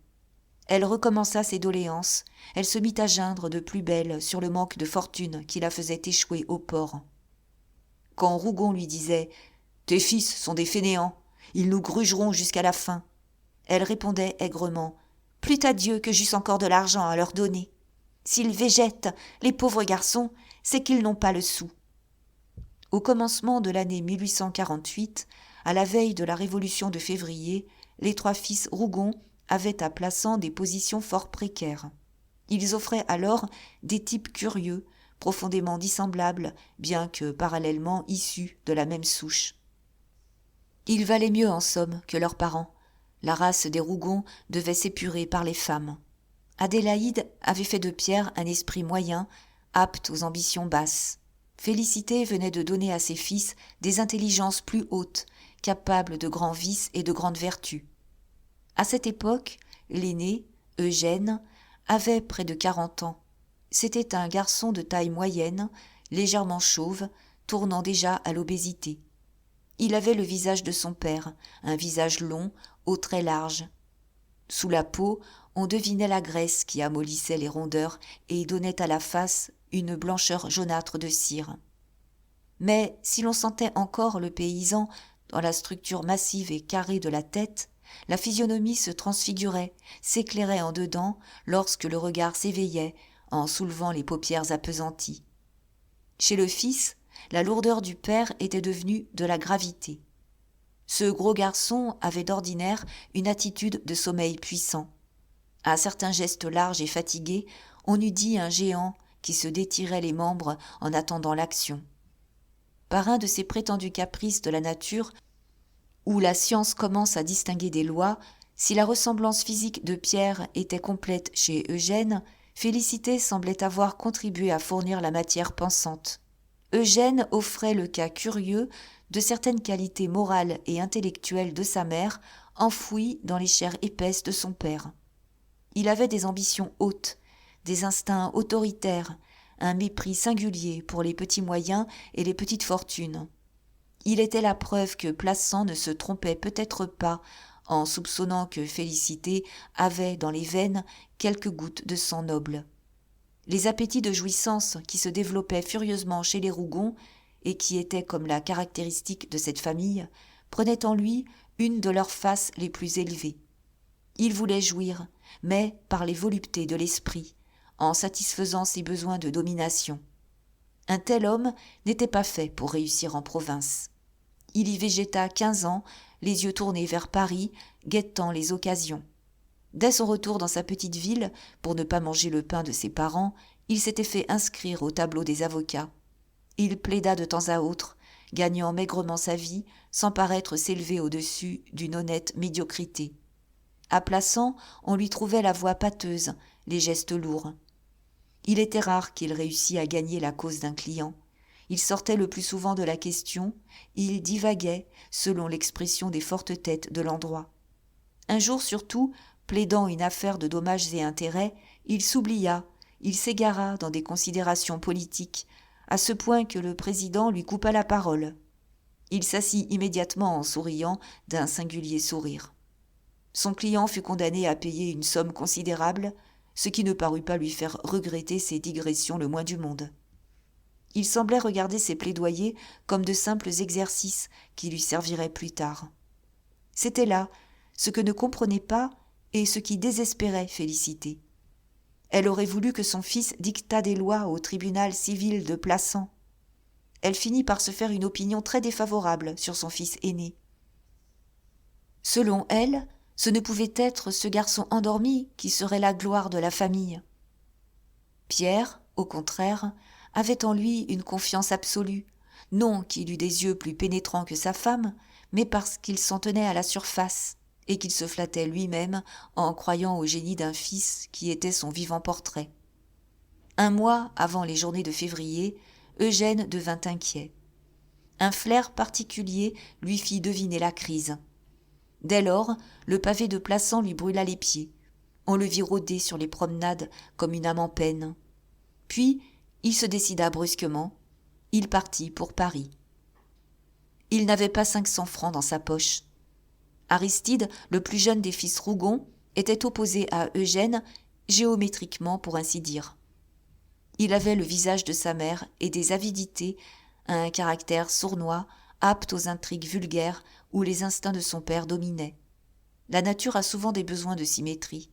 Elle recommença ses doléances, elle se mit à geindre de plus belle sur le manque de fortune qui la faisait échouer au port. Quand Rougon lui disait « Tes fils sont des fainéants, ils nous grugeront jusqu'à la fin », elle répondait aigrement « Plût à Dieu que j'eusse encore de l'argent à leur donner. S'ils végètent, les pauvres garçons, c'est qu'ils n'ont pas le sou. » Au commencement de l'année 1848, à la veille de la Révolution de février, les 3 fils Rougon avaient à Plassans des positions fort précaires. Ils offraient alors des types curieux, profondément dissemblables, bien que parallèlement issus de la même souche. Ils valaient mieux en somme que leurs parents. La race des Rougon devait s'épurer par les femmes. Adélaïde avait fait de Pierre un esprit moyen, apte aux ambitions basses. Félicité venait de donner à ses fils des intelligences plus hautes, capables de grands vices et de grandes vertus. À cette époque, l'aîné, Eugène, avait près de 40 ans. C'était un garçon de taille moyenne, légèrement chauve, tournant déjà à l'obésité. Il avait le visage de son père, un visage long, aux traits larges. Sous la peau, on devinait la graisse qui amollissait les rondeurs et donnait à la face une blancheur jaunâtre de cire. Mais si l'on sentait encore le paysan dans la structure massive et carrée de la tête, la physionomie se transfigurait, s'éclairait en dedans lorsque le regard s'éveillait en soulevant les paupières appesanties. Chez le fils, la lourdeur du père était devenue de la gravité. Ce gros garçon avait d'ordinaire une attitude de sommeil puissant. À certains gestes larges et fatigués, on eût dit un géant qui se détirait les membres en attendant l'action. Par un de ces prétendus caprices de la nature, où la science commence à distinguer des lois, si la ressemblance physique de Pierre était complète chez Eugène, Félicité semblait avoir contribué à fournir la matière pensante. Eugène offrait le cas curieux de certaines qualités morales et intellectuelles de sa mère, enfouies dans les chairs épaisses de son père. Il avait des ambitions hautes, des instincts autoritaires, un mépris singulier pour les petits moyens et les petites fortunes. Il était la preuve que Plassans ne se trompait peut-être pas en soupçonnant que Félicité avait dans les veines quelques gouttes de sang noble. Les appétits de jouissance qui se développaient furieusement chez les Rougon, et qui étaient comme la caractéristique de cette famille, prenaient en lui une de leurs faces les plus élevées. Il voulait jouir, mais par les voluptés de l'esprit, en satisfaisant ses besoins de domination. Un tel homme n'était pas fait pour réussir en province. Il y végéta 15 ans, les yeux tournés vers Paris, guettant les occasions. Dès son retour dans sa petite ville, pour ne pas manger le pain de ses parents, il s'était fait inscrire au tableau des avocats. Il plaida de temps à autre, gagnant maigrement sa vie, sans paraître s'élever au-dessus d'une honnête médiocrité. À Plassans, on lui trouvait la voix pâteuse, les gestes lourds. Il était rare qu'il réussît à gagner la cause d'un client. Il sortait le plus souvent de la question, il divaguait, selon l'expression des fortes têtes de l'endroit. Un jour surtout, plaidant une affaire de dommages et intérêts, il s'oublia, il s'égara dans des considérations politiques, à ce point que le président lui coupa la parole. Il s'assit immédiatement en souriant d'un singulier sourire. Son client fut condamné à payer une somme considérable, ce qui ne parut pas lui faire regretter ses digressions le moins du monde. Il semblait regarder ses plaidoyers comme de simples exercices qui lui serviraient plus tard. C'était là ce que ne comprenait pas et ce qui désespérait Félicité. Elle aurait voulu que son fils dictât des lois au tribunal civil de Plassans. Elle finit par se faire une opinion très défavorable sur son fils aîné. Selon elle, ce ne pouvait être ce garçon endormi qui serait la gloire de la famille. Pierre, au contraire, avait en lui une confiance absolue, non qu'il eût des yeux plus pénétrants que sa femme, mais parce qu'il s'en tenait à la surface, et qu'il se flattait lui-même en croyant au génie d'un fils qui était son vivant portrait. Un mois avant les journées de février, Eugène devint inquiet. Un flair particulier lui fit deviner la crise. Dès lors, le pavé de Plassans lui brûla les pieds. On le vit rôder sur les promenades comme une âme en peine. Puis, il se décida brusquement. Il partit pour Paris. Il n'avait pas 500 francs dans sa poche. Aristide, le plus jeune des fils Rougon, était opposé à Eugène, géométriquement pour ainsi dire. Il avait le visage de sa mère et des avidités, un caractère sournois, apte aux intrigues vulgaires où les instincts de son père dominaient. La nature a souvent des besoins de symétrie.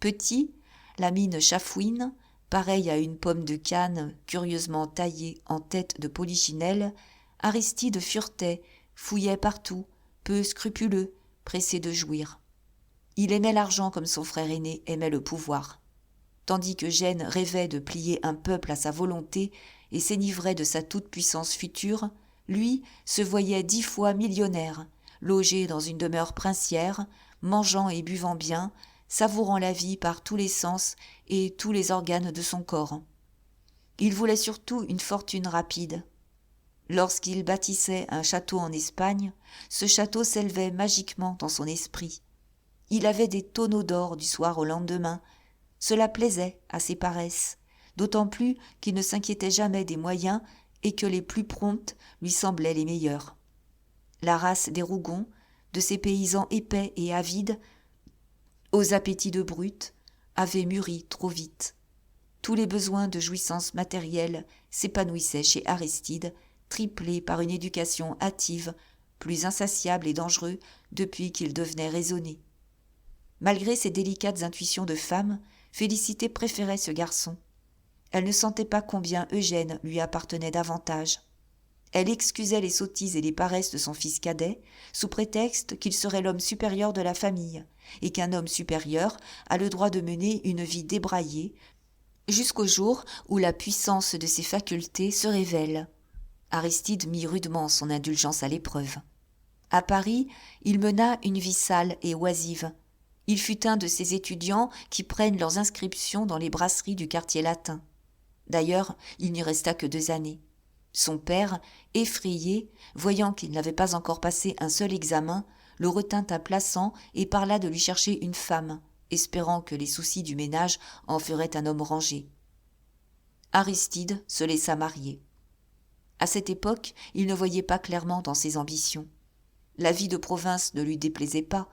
Petit, la mine chafouine, pareille à une pomme de canne curieusement taillée en tête de polichinelle, Aristide furetait, fouillait partout, peu scrupuleux, pressé de jouir. Il aimait l'argent comme son frère aîné aimait le pouvoir. Tandis qu'Eugène rêvait de plier un peuple à sa volonté et s'enivrait de sa toute-puissance future, lui se voyait 10 fois millionnaire, logé dans une demeure princière, mangeant et buvant bien, savourant la vie par tous les sens et tous les organes de son corps. Il voulait surtout une fortune rapide. Lorsqu'il bâtissait un château en Espagne, ce château s'élevait magiquement dans son esprit. Il avait des tonneaux d'or du soir au lendemain. Cela plaisait à ses paresses, d'autant plus qu'il ne s'inquiétait jamais des moyens et que les plus promptes lui semblaient les meilleurs. La race des Rougon, de ces paysans épais et avides, aux appétits de brutes, avait mûri trop vite. Tous les besoins de jouissance matérielle s'épanouissaient chez Aristide, triplés par une éducation hâtive, plus insatiable et dangereux depuis qu'il devenait raisonné. Malgré ses délicates intuitions de femme, Félicité préférait ce garçon. Elle ne sentait pas combien Eugène lui appartenait davantage. Elle excusait les sottises et les paresses de son fils cadet, sous prétexte qu'il serait l'homme supérieur de la famille, et qu'un homme supérieur a le droit de mener une vie débraillée, jusqu'au jour où la puissance de ses facultés se révèle. Aristide mit rudement son indulgence à l'épreuve. À Paris, il mena une vie sale et oisive. Il fut un de ces étudiants qui prennent leurs inscriptions dans les brasseries du quartier latin. D'ailleurs, il n'y resta que 2 années. Son père, effrayé, voyant qu'il n'avait pas encore passé un seul examen, le retint à Plassans et parla de lui chercher une femme, espérant que les soucis du ménage en feraient un homme rangé. Aristide se laissa marier. À cette époque, il ne voyait pas clairement dans ses ambitions. La vie de province ne lui déplaisait pas.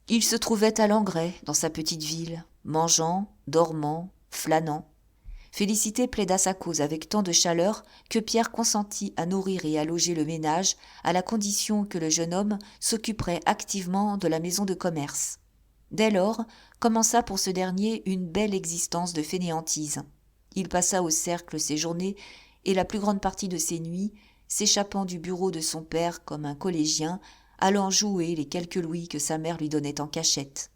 Il se trouvait à Langrais, dans sa petite ville, mangeant, dormant, flânant. Félicité plaida sa cause avec tant de chaleur que Pierre consentit à nourrir et à loger le ménage, à la condition que le jeune homme s'occuperait activement de la maison de commerce. Dès lors, commença pour ce dernier une belle existence de fainéantise. Il passa au cercle ses journées et la plus grande partie de ses nuits, s'échappant du bureau de son père comme un collégien, allant jouer les quelques louis que sa mère lui donnait en cachette.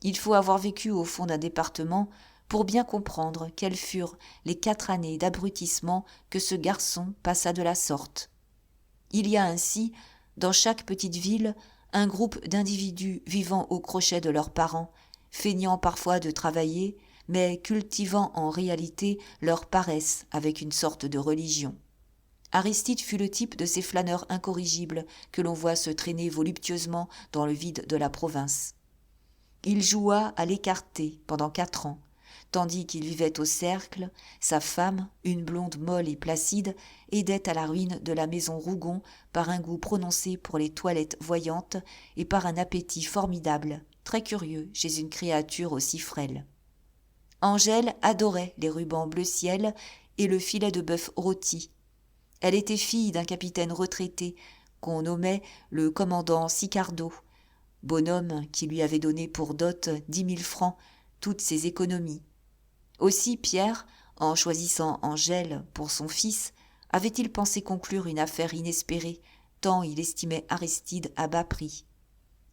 Il faut avoir vécu au fond d'un département pour bien comprendre quelles furent les 4 années d'abrutissement que ce garçon passa de la sorte. Il y a ainsi, dans chaque petite ville, un groupe d'individus vivant au crochet de leurs parents, feignant parfois de travailler, mais cultivant en réalité leur paresse avec une sorte de religion. Aristide fut le type de ces flâneurs incorrigibles que l'on voit se traîner voluptueusement dans le vide de la province. Il joua à l'écarté pendant 4 ans, tandis qu'il vivait au cercle, sa femme, une blonde molle et placide, aidait à la ruine de la maison Rougon par un goût prononcé pour les toilettes voyantes et par un appétit formidable, très curieux chez une créature aussi frêle. Angèle adorait les rubans bleu ciel et le filet de bœuf rôti. Elle était fille d'un capitaine retraité qu'on nommait le commandant Sicardo, bonhomme qui lui avait donné pour dot 10 000 francs, toutes ses économies. Aussi Pierre, en choisissant Angèle pour son fils, avait-il pensé conclure une affaire inespérée, tant il estimait Aristide à bas prix.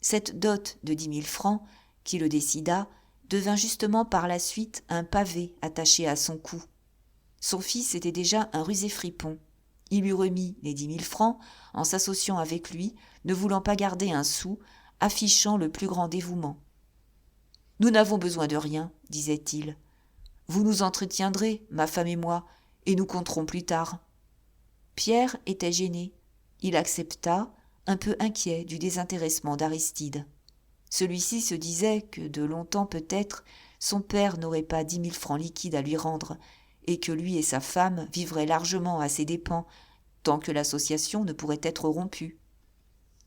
Cette dot de 10 000 francs, qui le décida, devint justement par la suite un pavé attaché à son cou. Son fils était déjà un rusé fripon. Il lui remit les 10 000 francs en s'associant avec lui, ne voulant pas garder un sou, affichant le plus grand dévouement. « Nous n'avons besoin de rien, disait-il. Vous nous entretiendrez, ma femme et moi, et nous compterons plus tard. » Pierre était gêné. Il accepta, un peu inquiet du désintéressement d'Aristide. Celui-ci se disait que de longtemps peut-être son père n'aurait pas 10 000 francs liquides à lui rendre, et que lui et sa femme vivraient largement à ses dépens, tant que l'association ne pourrait être rompue.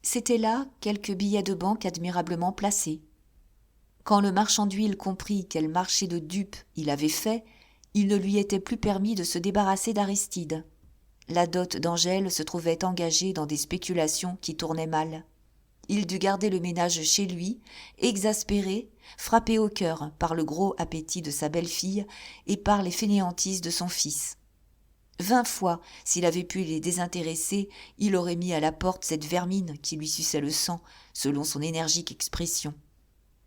C'étaient là quelques billets de banque admirablement placés. Quand le marchand d'huile comprit quel marché de dupes il avait fait, il ne lui était plus permis de se débarrasser d'Aristide. La dot d'Angèle se trouvait engagée dans des spéculations qui tournaient mal. Il dut garder le ménage chez lui, exaspéré, frappé au cœur par le gros appétit de sa belle-fille et par les fainéantises de son fils. 20 fois, s'il avait pu les désintéresser, il aurait mis à la porte cette vermine qui lui suçait le sang, selon son énergique expression.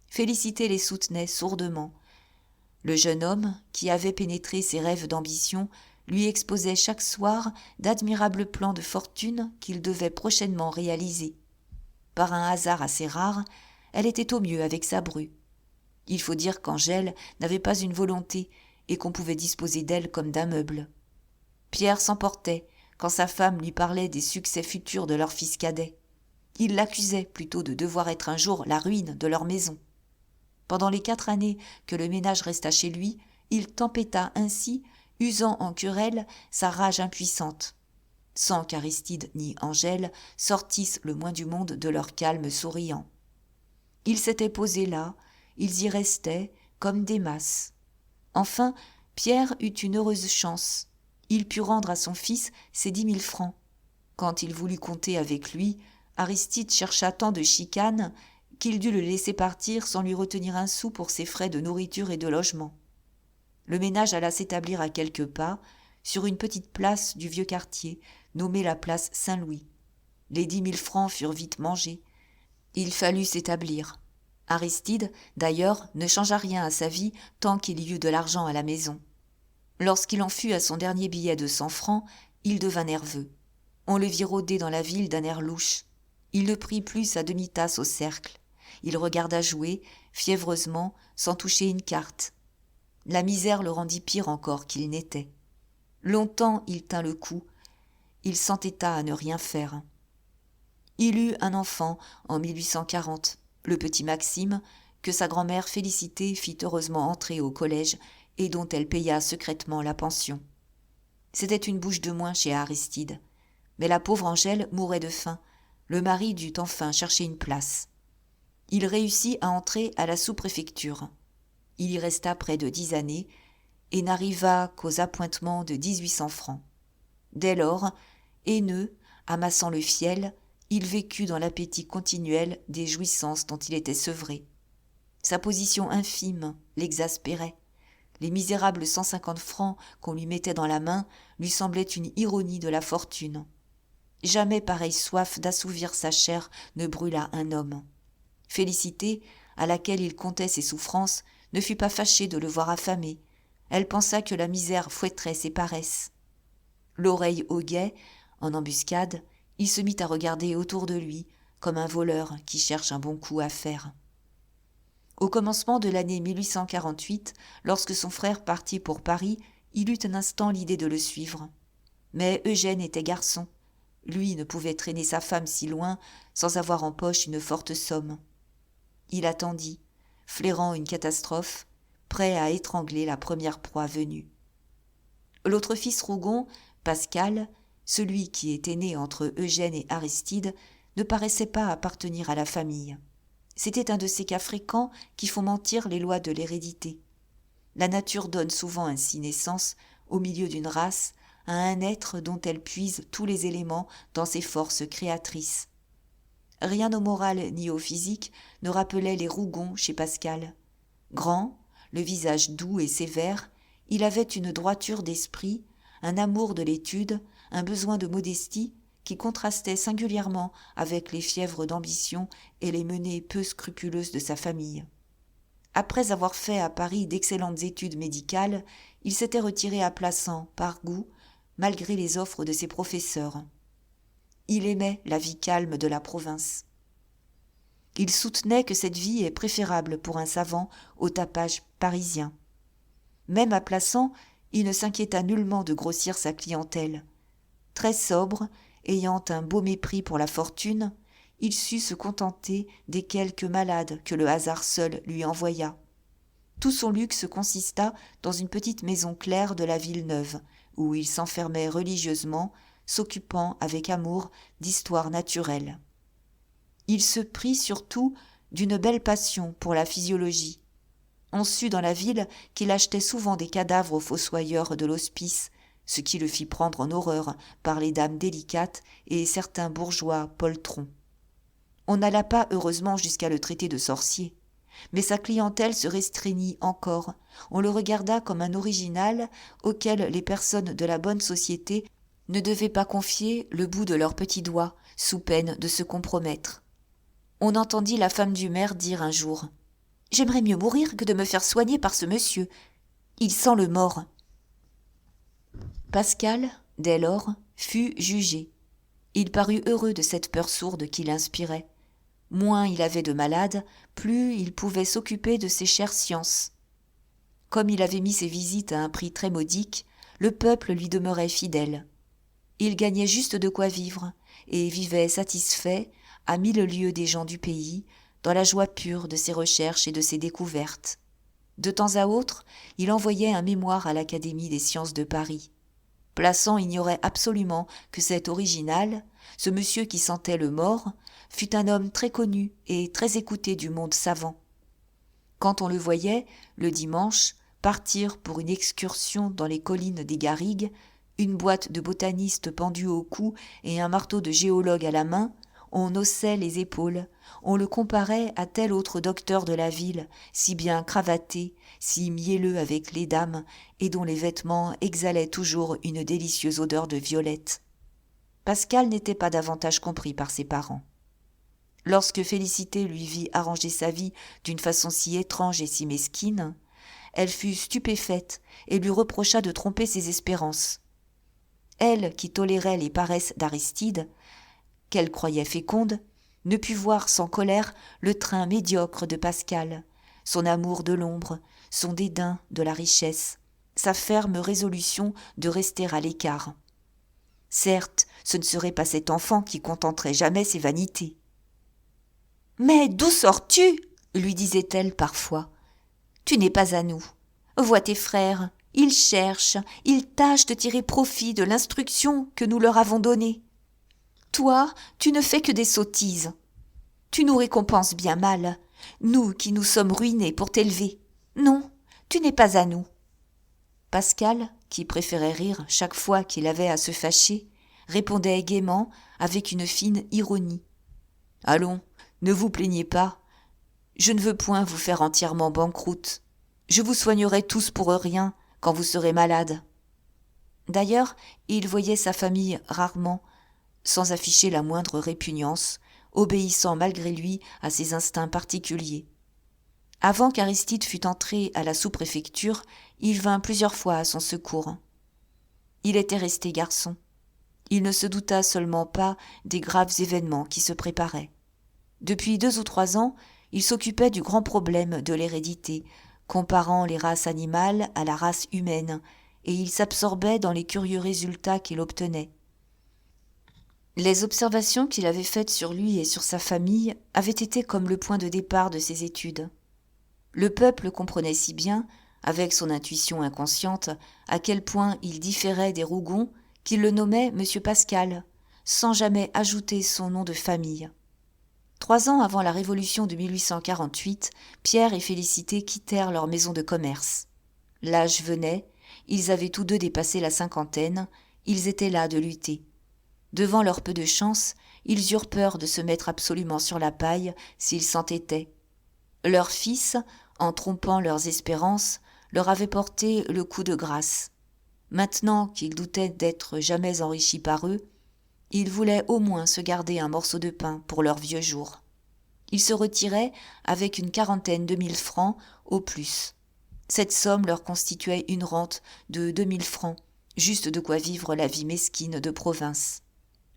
Félicité les soutenait sourdement. Le jeune homme, qui avait pénétré ses rêves d'ambition, lui exposait chaque soir d'admirables plans de fortune qu'il devait prochainement réaliser. Par un hasard assez rare, elle était au mieux avec sa bru. Il faut dire qu'Angèle n'avait pas une volonté et qu'on pouvait disposer d'elle comme d'un meuble. Pierre s'emportait quand sa femme lui parlait des succès futurs de leur fils cadet. Il l'accusait plutôt de devoir être un jour la ruine de leur maison. Pendant les 4 années que le ménage resta chez lui, il tempêta ainsi, usant en querelle sa rage impuissante, sans qu'Aristide ni Angèle sortissent le moins du monde de leur calme souriant. Ils s'étaient posés là, ils y restaient comme des masses. Enfin, Pierre eut une heureuse chance. Il put rendre à son fils ses 10 000 francs. Quand il voulut compter avec lui, Aristide chercha tant de chicanes qu'il dut le laisser partir sans lui retenir un sou pour ses frais de nourriture et de logement. Le ménage alla s'établir à quelques pas, sur une petite place du vieux quartier, nommée la place Saint-Louis. Les 10 000 francs furent vite mangés. Il fallut s'établir. Aristide, d'ailleurs, ne changea rien à sa vie tant qu'il y eut de l'argent à la maison. Lorsqu'il en fut à son dernier billet de 100 francs, il devint nerveux. On le vit rôder dans la ville d'un air louche. Il ne prit plus sa demi-tasse au cercle. Il regarda jouer, fiévreusement, sans toucher une carte. La misère le rendit pire encore qu'il n'était. Longtemps il tint le coup. Il s'entêta à ne rien faire. Il eut un enfant en 1840, le petit Maxime, que sa grand-mère Félicité fit heureusement entrer au collège et dont elle paya secrètement la pension. C'était une bouche de moins chez Aristide. Mais la pauvre Angèle mourait de faim. Le mari dut enfin chercher une place. Il réussit à entrer à la sous-préfecture. Il y resta près de 10 années et n'arriva qu'aux appointements de 1800 francs. Dès lors, haineux, amassant le fiel, il vécut dans l'appétit continuel des jouissances dont il était sevré. Sa position infime l'exaspérait. Les misérables 150 francs qu'on lui mettait dans la main lui semblaient une ironie de la fortune. Jamais pareille soif d'assouvir sa chair ne brûla un homme. Félicité, à laquelle il contait ses souffrances, ne fut pas fâchée de le voir affamé. Elle pensa que la misère fouetterait ses paresses. L'oreille au guet, en embuscade, il se mit à regarder autour de lui, comme un voleur qui cherche un bon coup à faire. Au commencement de l'année 1848, lorsque son frère partit pour Paris, il eut un instant l'idée de le suivre. Mais Eugène était garçon. Lui ne pouvait traîner sa femme si loin sans avoir en poche une forte somme. Il attendit, flairant une catastrophe, prêt à étrangler la première proie venue. L'autre fils Rougon, Pascal, celui qui était né entre Eugène et Aristide, ne paraissait pas appartenir à la famille. C'était un de ces cas fréquents qui font mentir les lois de l'hérédité. La nature donne souvent ainsi naissance, au milieu d'une race, à un être dont elle puise tous les éléments dans ses forces créatrices. Rien au moral ni au physique ne rappelait les Rougon chez Pascal. Grand, le visage doux et sévère, il avait une droiture d'esprit, un amour de l'étude, un besoin de modestie qui contrastait singulièrement avec les fièvres d'ambition et les menées peu scrupuleuses de sa famille. Après avoir fait à Paris d'excellentes études médicales, il s'était retiré à Plassans par goût, malgré les offres de ses professeurs. Il aimait la vie calme de la province. Il soutenait que cette vie est préférable pour un savant au tapage parisien. Même à Plassans, il ne s'inquiéta nullement de grossir sa clientèle. Très sobre, ayant un beau mépris pour la fortune, il sut se contenter des quelques malades que le hasard seul lui envoya. Tout son luxe consista dans une petite maison claire de la ville neuve, où il s'enfermait religieusement, s'occupant avec amour d'histoire naturelle. Il se prit surtout d'une belle passion pour la physiologie. On sut dans la ville qu'il achetait souvent des cadavres aux fossoyeurs de l'hospice, ce qui le fit prendre en horreur par les dames délicates et certains bourgeois poltrons. On n'alla pas heureusement jusqu'à le traiter de sorcier, mais sa clientèle se restreignit encore. On le regarda comme un original auquel les personnes de la bonne société ne devaient pas confier le bout de leurs petits doigts, sous peine de se compromettre. On entendit la femme du maire dire un jour « J'aimerais mieux mourir que de me faire soigner par ce monsieur. Il sent le mort. » Pascal, dès lors, fut jugé. Il parut heureux de cette peur sourde qu'il inspirait. Moins il avait de malades, plus il pouvait s'occuper de ses chères sciences. Comme il avait mis ses visites à un prix très modique, le peuple lui demeurait fidèle. Il gagnait juste de quoi vivre, et vivait satisfait, à 1000 lieues des gens du pays, dans la joie pure de ses recherches et de ses découvertes. De temps à autre, il envoyait un mémoire à l'Académie des sciences de Paris. Plassans ignorait absolument que cet original, ce monsieur qui sentait le mort, fut un homme très connu et très écouté du monde savant. Quand on le voyait, le dimanche, partir pour une excursion dans les collines des Garrigues, une boîte de botaniste pendue au cou et un marteau de géologue à la main, on haussait les épaules, on le comparait à tel autre docteur de la ville, si bien cravaté, si mielleux avec les dames, et dont les vêtements exhalaient toujours une délicieuse odeur de violette. Pascal n'était pas davantage compris par ses parents. Lorsque Félicité lui vit arranger sa vie d'une façon si étrange et si mesquine, elle fut stupéfaite et lui reprocha de tromper ses espérances. Elle, qui tolérait les paresses d'Aristide, qu'elle croyait féconde, ne put voir sans colère le train médiocre de Pascal, son amour de l'ombre, son dédain de la richesse, sa ferme résolution de rester à l'écart. Certes, ce ne serait pas cet enfant qui contenterait jamais ses vanités. « Mais d'où sors-tu » lui disait-elle parfois. « Tu n'es pas à nous. Vois tes frères, ils cherchent, ils tâchent de tirer profit de l'instruction que nous leur avons donnée. Toi, tu ne fais que des sottises. Tu nous récompenses bien mal, nous qui nous sommes ruinés pour t'élever. Non, tu n'es pas à nous. » Pascal, qui préférait rire chaque fois qu'il avait à se fâcher, répondait gaiement avec une fine ironie. « Allons, ne vous plaignez pas. Je ne veux point vous faire entièrement banqueroute. Je vous soignerai tous pour rien quand vous serez malade. » D'ailleurs, il voyait sa famille rarement, sans afficher la moindre répugnance, obéissant malgré lui à ses instincts particuliers. Avant qu'Aristide fût entré à la sous-préfecture, il vint plusieurs fois à son secours. Il était resté garçon. Il ne se douta seulement pas des graves événements qui se préparaient. Depuis 2 ou 3 ans, il s'occupait du grand problème de l'hérédité, comparant les races animales à la race humaine, et il s'absorbait dans les curieux résultats qu'il obtenait. Les observations qu'il avait faites sur lui et sur sa famille avaient été comme le point de départ de ses études. Le peuple comprenait si bien, avec son intuition inconsciente, à quel point il différait des Rougon, qu'il le nommait M. Pascal, sans jamais ajouter son nom de famille. 3 ans avant la Révolution de 1848, Pierre et Félicité quittèrent leur maison de commerce. L'âge venait, ils avaient tous deux dépassé la 50aine, ils étaient là de lutter. Devant leur peu de chance, ils eurent peur de se mettre absolument sur la paille s'ils s'entêtaient. Leur fils, en trompant leurs espérances, leur avait porté le coup de grâce. Maintenant qu'ils doutaient d'être jamais enrichis par eux, ils voulaient au moins se garder un morceau de pain pour leurs vieux jours. Ils se retiraient avec une 40aine de 1000 francs au plus. Cette somme leur constituait une rente de 2000 francs, juste de quoi vivre la vie mesquine de province.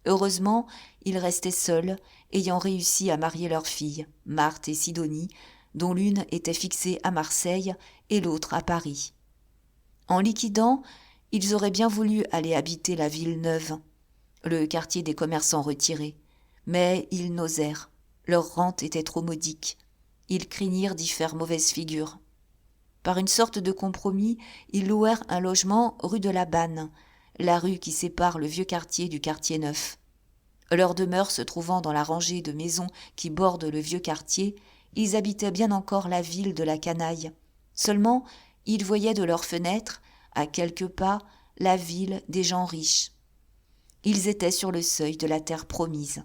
Heureusement, ils restaient seuls, ayant réussi à marier leurs filles, Marthe et Sidonie, dont l'une était fixée à Marseille et l'autre à Paris. En liquidant, ils auraient bien voulu aller habiter la ville neuve, le quartier des commerçants retirés, mais ils n'osèrent. Leur rente était trop modique. Ils craignirent d'y faire mauvaise figure. Par une sorte de compromis, ils louèrent un logement rue de la Banne, la rue qui sépare le vieux quartier du quartier neuf. Leur demeure se trouvant dans la rangée de maisons qui bordent le vieux quartier, ils habitaient bien encore la ville de la canaille. Seulement, ils voyaient de leurs fenêtres, à quelques pas, la ville des gens riches. Ils étaient sur le seuil de la terre promise.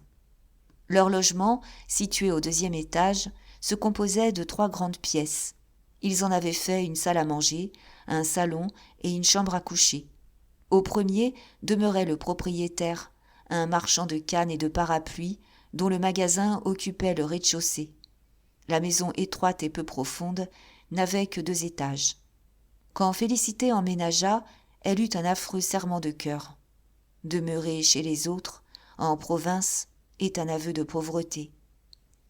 Leur logement, situé au 2e étage, se composait de 3 grandes pièces. Ils en avaient fait une salle à manger, un salon et une chambre à coucher. Au premier demeurait le propriétaire, un marchand de cannes et de parapluies, dont le magasin occupait le rez-de-chaussée. La maison étroite et peu profonde n'avait que 2 étages. Quand Félicité emménagea, elle eut un affreux serrement de cœur. Demeurer chez les autres, en province, est un aveu de pauvreté.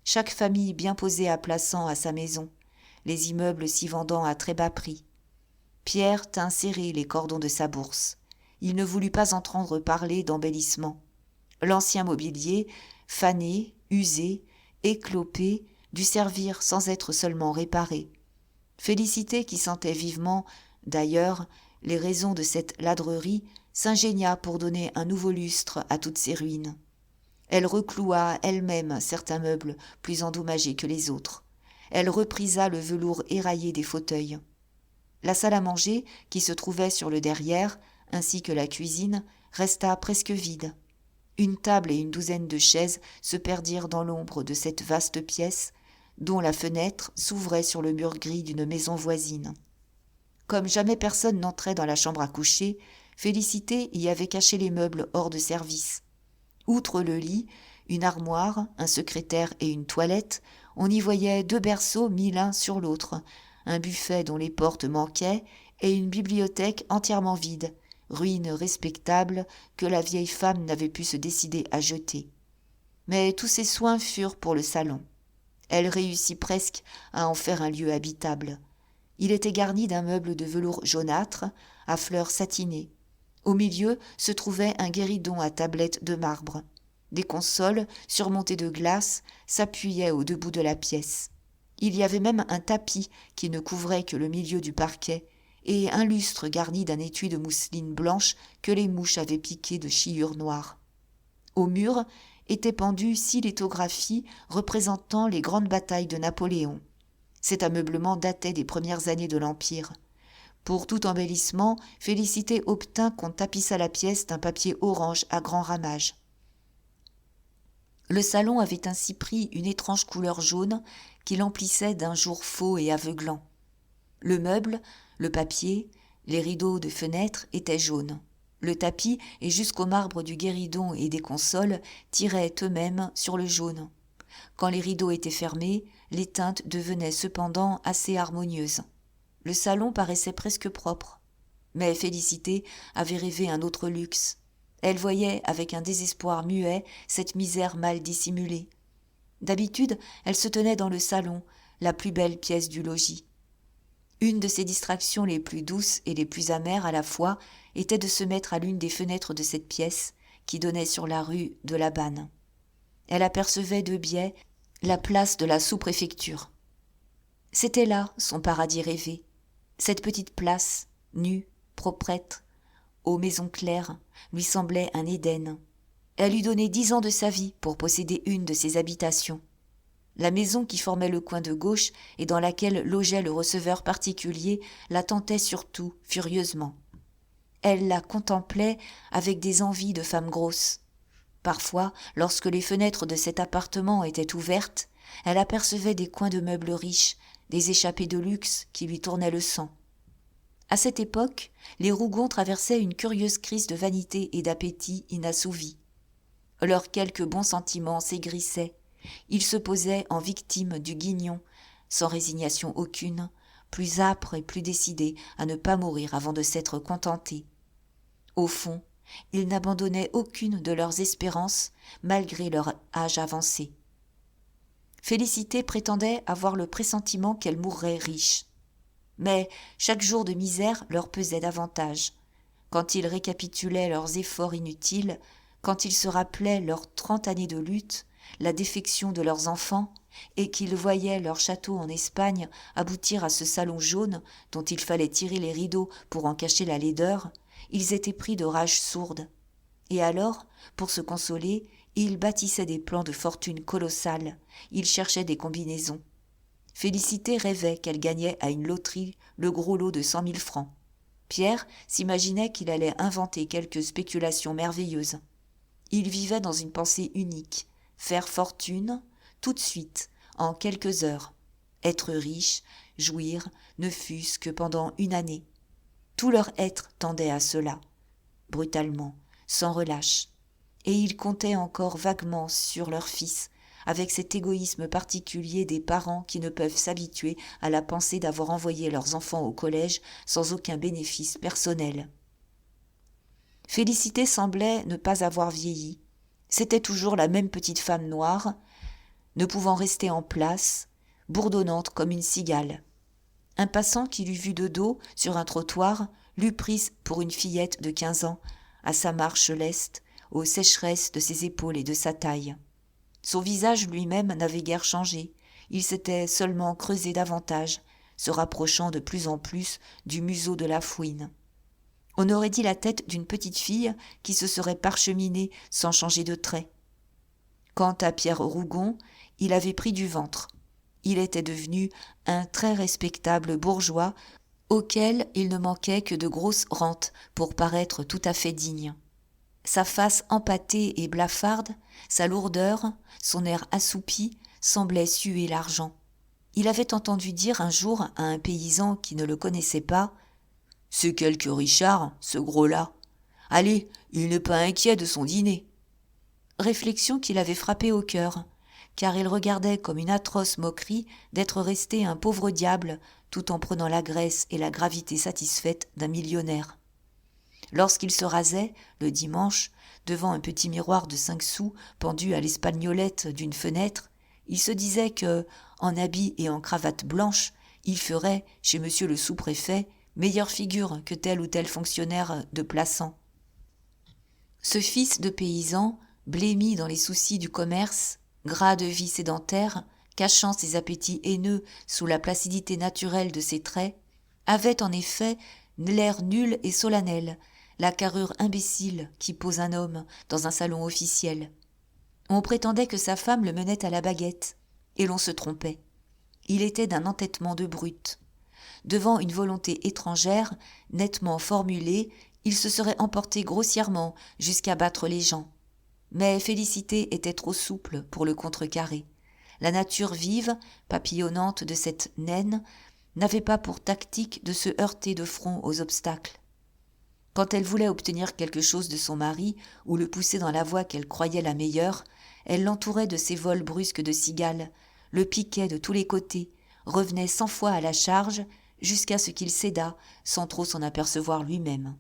Chaque famille bien posée à Plassans a sa maison, les immeubles s'y vendant à très bas prix. Pierre tint serrés les cordons de sa bourse. Il ne voulut pas entendre parler d'embellissement. L'ancien mobilier, fané, usé, éclopé, dut servir sans être seulement réparé. Félicité, qui sentait vivement, d'ailleurs, les raisons de cette ladrerie, s'ingénia pour donner un nouveau lustre à toutes ces ruines. Elle recloua elle-même certains meubles plus endommagés que les autres. Elle reprisa le velours éraillé des fauteuils. La salle à manger, qui se trouvait sur le derrière, ainsi que la cuisine, resta presque vide. Une table et une douzaine de chaises se perdirent dans l'ombre de cette vaste pièce, dont la fenêtre s'ouvrait sur le mur gris d'une maison voisine. Comme jamais personne n'entrait dans la chambre à coucher, Félicité y avait caché les meubles hors de service. Outre le lit, une armoire, un secrétaire et une toilette, on y voyait 2 berceaux mis l'un sur l'autre, un buffet dont les portes manquaient et une bibliothèque entièrement vide, ruine respectable que la vieille femme n'avait pu se décider à jeter. Mais tous ces soins furent pour le salon. Elle réussit presque à en faire un lieu habitable. Il était garni d'un meuble de velours jaunâtre, à fleurs satinées. Au milieu se trouvait un guéridon à tablettes de marbre. Des consoles, surmontées de glace, s'appuyaient au debout de la pièce. Il y avait même un tapis qui ne couvrait que le milieu du parquet, et un lustre garni d'un étui de mousseline blanche que les mouches avaient piqué de chiures noires. Au mur étaient pendues 6 lithographies représentant les grandes batailles de Napoléon. Cet ameublement datait des premières années de l'Empire. Pour tout embellissement, Félicité obtint qu'on tapissât la pièce d'un papier orange à grand ramage. Le salon avait ainsi pris une étrange couleur jaune qui l'emplissait d'un jour faux et aveuglant. Le meuble, le papier, les rideaux de fenêtre étaient jaunes. Le tapis et jusqu'au marbre du guéridon et des consoles tiraient eux-mêmes sur le jaune. Quand les rideaux étaient fermés, les teintes devenaient cependant assez harmonieuses. Le salon paraissait presque propre. Mais Félicité avait rêvé un autre luxe. Elle voyait avec un désespoir muet cette misère mal dissimulée. D'habitude, elle se tenait dans le salon, la plus belle pièce du logis. Une de ses distractions les plus douces et les plus amères à la fois était de se mettre à l'une des fenêtres de cette pièce qui donnait sur la rue de la Banne. Elle apercevait de biais la place de la sous-préfecture. C'était là son paradis rêvé. Cette petite place, nue, proprette, aux maisons claires, lui semblait un Éden. Elle eût donné 10 ans de sa vie pour posséder une de ces habitations. La maison qui formait le coin de gauche et dans laquelle logeait le receveur particulier la tentait surtout furieusement. Elle la contemplait avec des envies de femme grosse. Parfois, lorsque les fenêtres de cet appartement étaient ouvertes, elle apercevait des coins de meubles riches, des échappées de luxe qui lui tournaient le sang. À cette époque, les Rougon traversaient une curieuse crise de vanité et d'appétit inassouvis. Leurs quelques bons sentiments s'aigrissaient. Ils se posaient en victimes du guignon, sans résignation aucune, plus âpres et plus décidés à ne pas mourir avant de s'être contentés. Au fond, ils n'abandonnaient aucune de leurs espérances, malgré leur âge avancé. Félicité prétendait avoir le pressentiment qu'elle mourrait riche. Mais chaque jour de misère leur pesait davantage. Quand ils récapitulaient leurs efforts inutiles, quand ils se rappelaient leurs 30 années de lutte, la défection de leurs enfants, et qu'ils voyaient leur château en Espagne aboutir à ce salon jaune dont il fallait tirer les rideaux pour en cacher la laideur, ils étaient pris de rage sourde. Et alors, pour se consoler, ils bâtissaient des plans de fortune colossales, ils cherchaient des combinaisons. Félicité rêvait qu'elle gagnait à une loterie le gros lot de 100 000 francs. Pierre s'imaginait qu'il allait inventer quelques spéculations merveilleuses. Il vivait dans une pensée unique, faire fortune, tout de suite, en quelques heures. Être riche, jouir, ne fût-ce que pendant une année. Tout leur être tendait à cela, brutalement, sans relâche. Et ils comptaient encore vaguement sur leur fils, avec cet égoïsme particulier des parents qui ne peuvent s'habituer à la pensée d'avoir envoyé leurs enfants au collège sans aucun bénéfice personnel. Félicité semblait ne pas avoir vieilli. C'était toujours la même petite femme noire, ne pouvant rester en place, bourdonnante comme une cigale. Un passant qui l'eût vue de dos sur un trottoir l'eût prise pour une fillette de 15 ans, à sa marche leste, aux sécheresses de ses épaules et de sa taille. Son visage lui-même n'avait guère changé, il s'était seulement creusé davantage, se rapprochant de plus en plus du museau de la fouine. On aurait dit la tête d'une petite fille qui se serait parcheminée sans changer de trait. Quant à Pierre Rougon, il avait pris du ventre. Il était devenu un très respectable bourgeois auquel il ne manquait que de grosses rentes pour paraître tout à fait digne. Sa face empâtée et blafarde, sa lourdeur, son air assoupi semblaient suer l'argent. Il avait entendu dire un jour à un paysan qui ne le connaissait pas « C'est quelque Richard, ce gros-là. Allez, il n'est pas inquiet de son dîner. » Réflexion qui l'avait frappé au cœur, car il regardait comme une atroce moquerie d'être resté un pauvre diable tout en prenant la graisse et la gravité satisfaite d'un millionnaire. Lorsqu'il se rasait, le dimanche, devant un petit miroir de 5 sous pendu à l'espagnolette d'une fenêtre, il se disait que, en habit et en cravate blanche, il ferait, chez monsieur le sous-préfet, meilleure figure que tel ou tel fonctionnaire de Plassans. Ce fils de paysan, blêmi dans les soucis du commerce, gras de vie sédentaire, cachant ses appétits haineux sous la placidité naturelle de ses traits, avait en effet l'air nul et solennel, la carrure imbécile qui pose un homme dans un salon officiel. On prétendait que sa femme le menait à la baguette, et l'on se trompait. Il était d'un entêtement de brute. Devant une volonté étrangère, nettement formulée, il se serait emporté grossièrement jusqu'à battre les gens. Mais Félicité était trop souple pour le contrecarrer. La nature vive, papillonnante de cette naine, n'avait pas pour tactique de se heurter de front aux obstacles. Quand elle voulait obtenir quelque chose de son mari ou le pousser dans la voie qu'elle croyait la meilleure, elle l'entourait de ses vols brusques de cigale, le piquait de tous les côtés, revenait 100 fois à la charge jusqu'à ce qu'il cédât sans trop s'en apercevoir lui-même.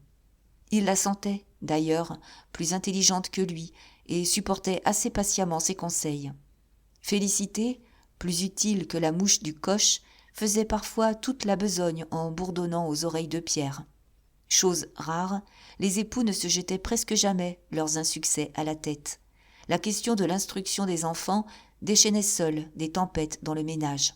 Il la sentait, d'ailleurs, plus intelligente que lui et supportait assez patiemment ses conseils. Félicité, plus utile que la mouche du coche, faisait parfois toute la besogne en bourdonnant aux oreilles de Pierre. Chose rare, les époux ne se jetaient presque jamais leurs insuccès à la tête. La question de l'instruction des enfants déchaînait seule des tempêtes dans le ménage.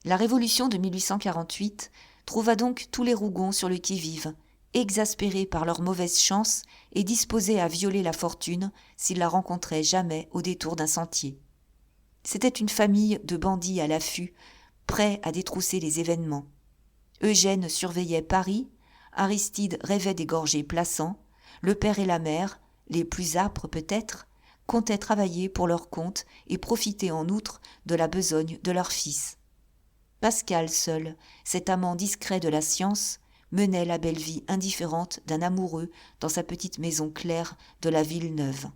La Révolution de 1848 trouva donc tous les Rougons sur le qui-vive, exaspérés par leur mauvaise chance et disposés à violer la fortune s'ils la rencontraient jamais au détour d'un sentier. C'était une famille de bandits à l'affût, prêts à détrousser les événements. Eugène surveillait Paris, Aristide rêvait d'égorger Plassans, le père et la mère, les plus âpres peut-être, comptaient travailler pour leur compte et profiter en outre de la besogne de leur fils. Pascal seul, cet amant discret de la science, menait la belle vie indifférente d'un amoureux dans sa petite maison claire de la ville neuve.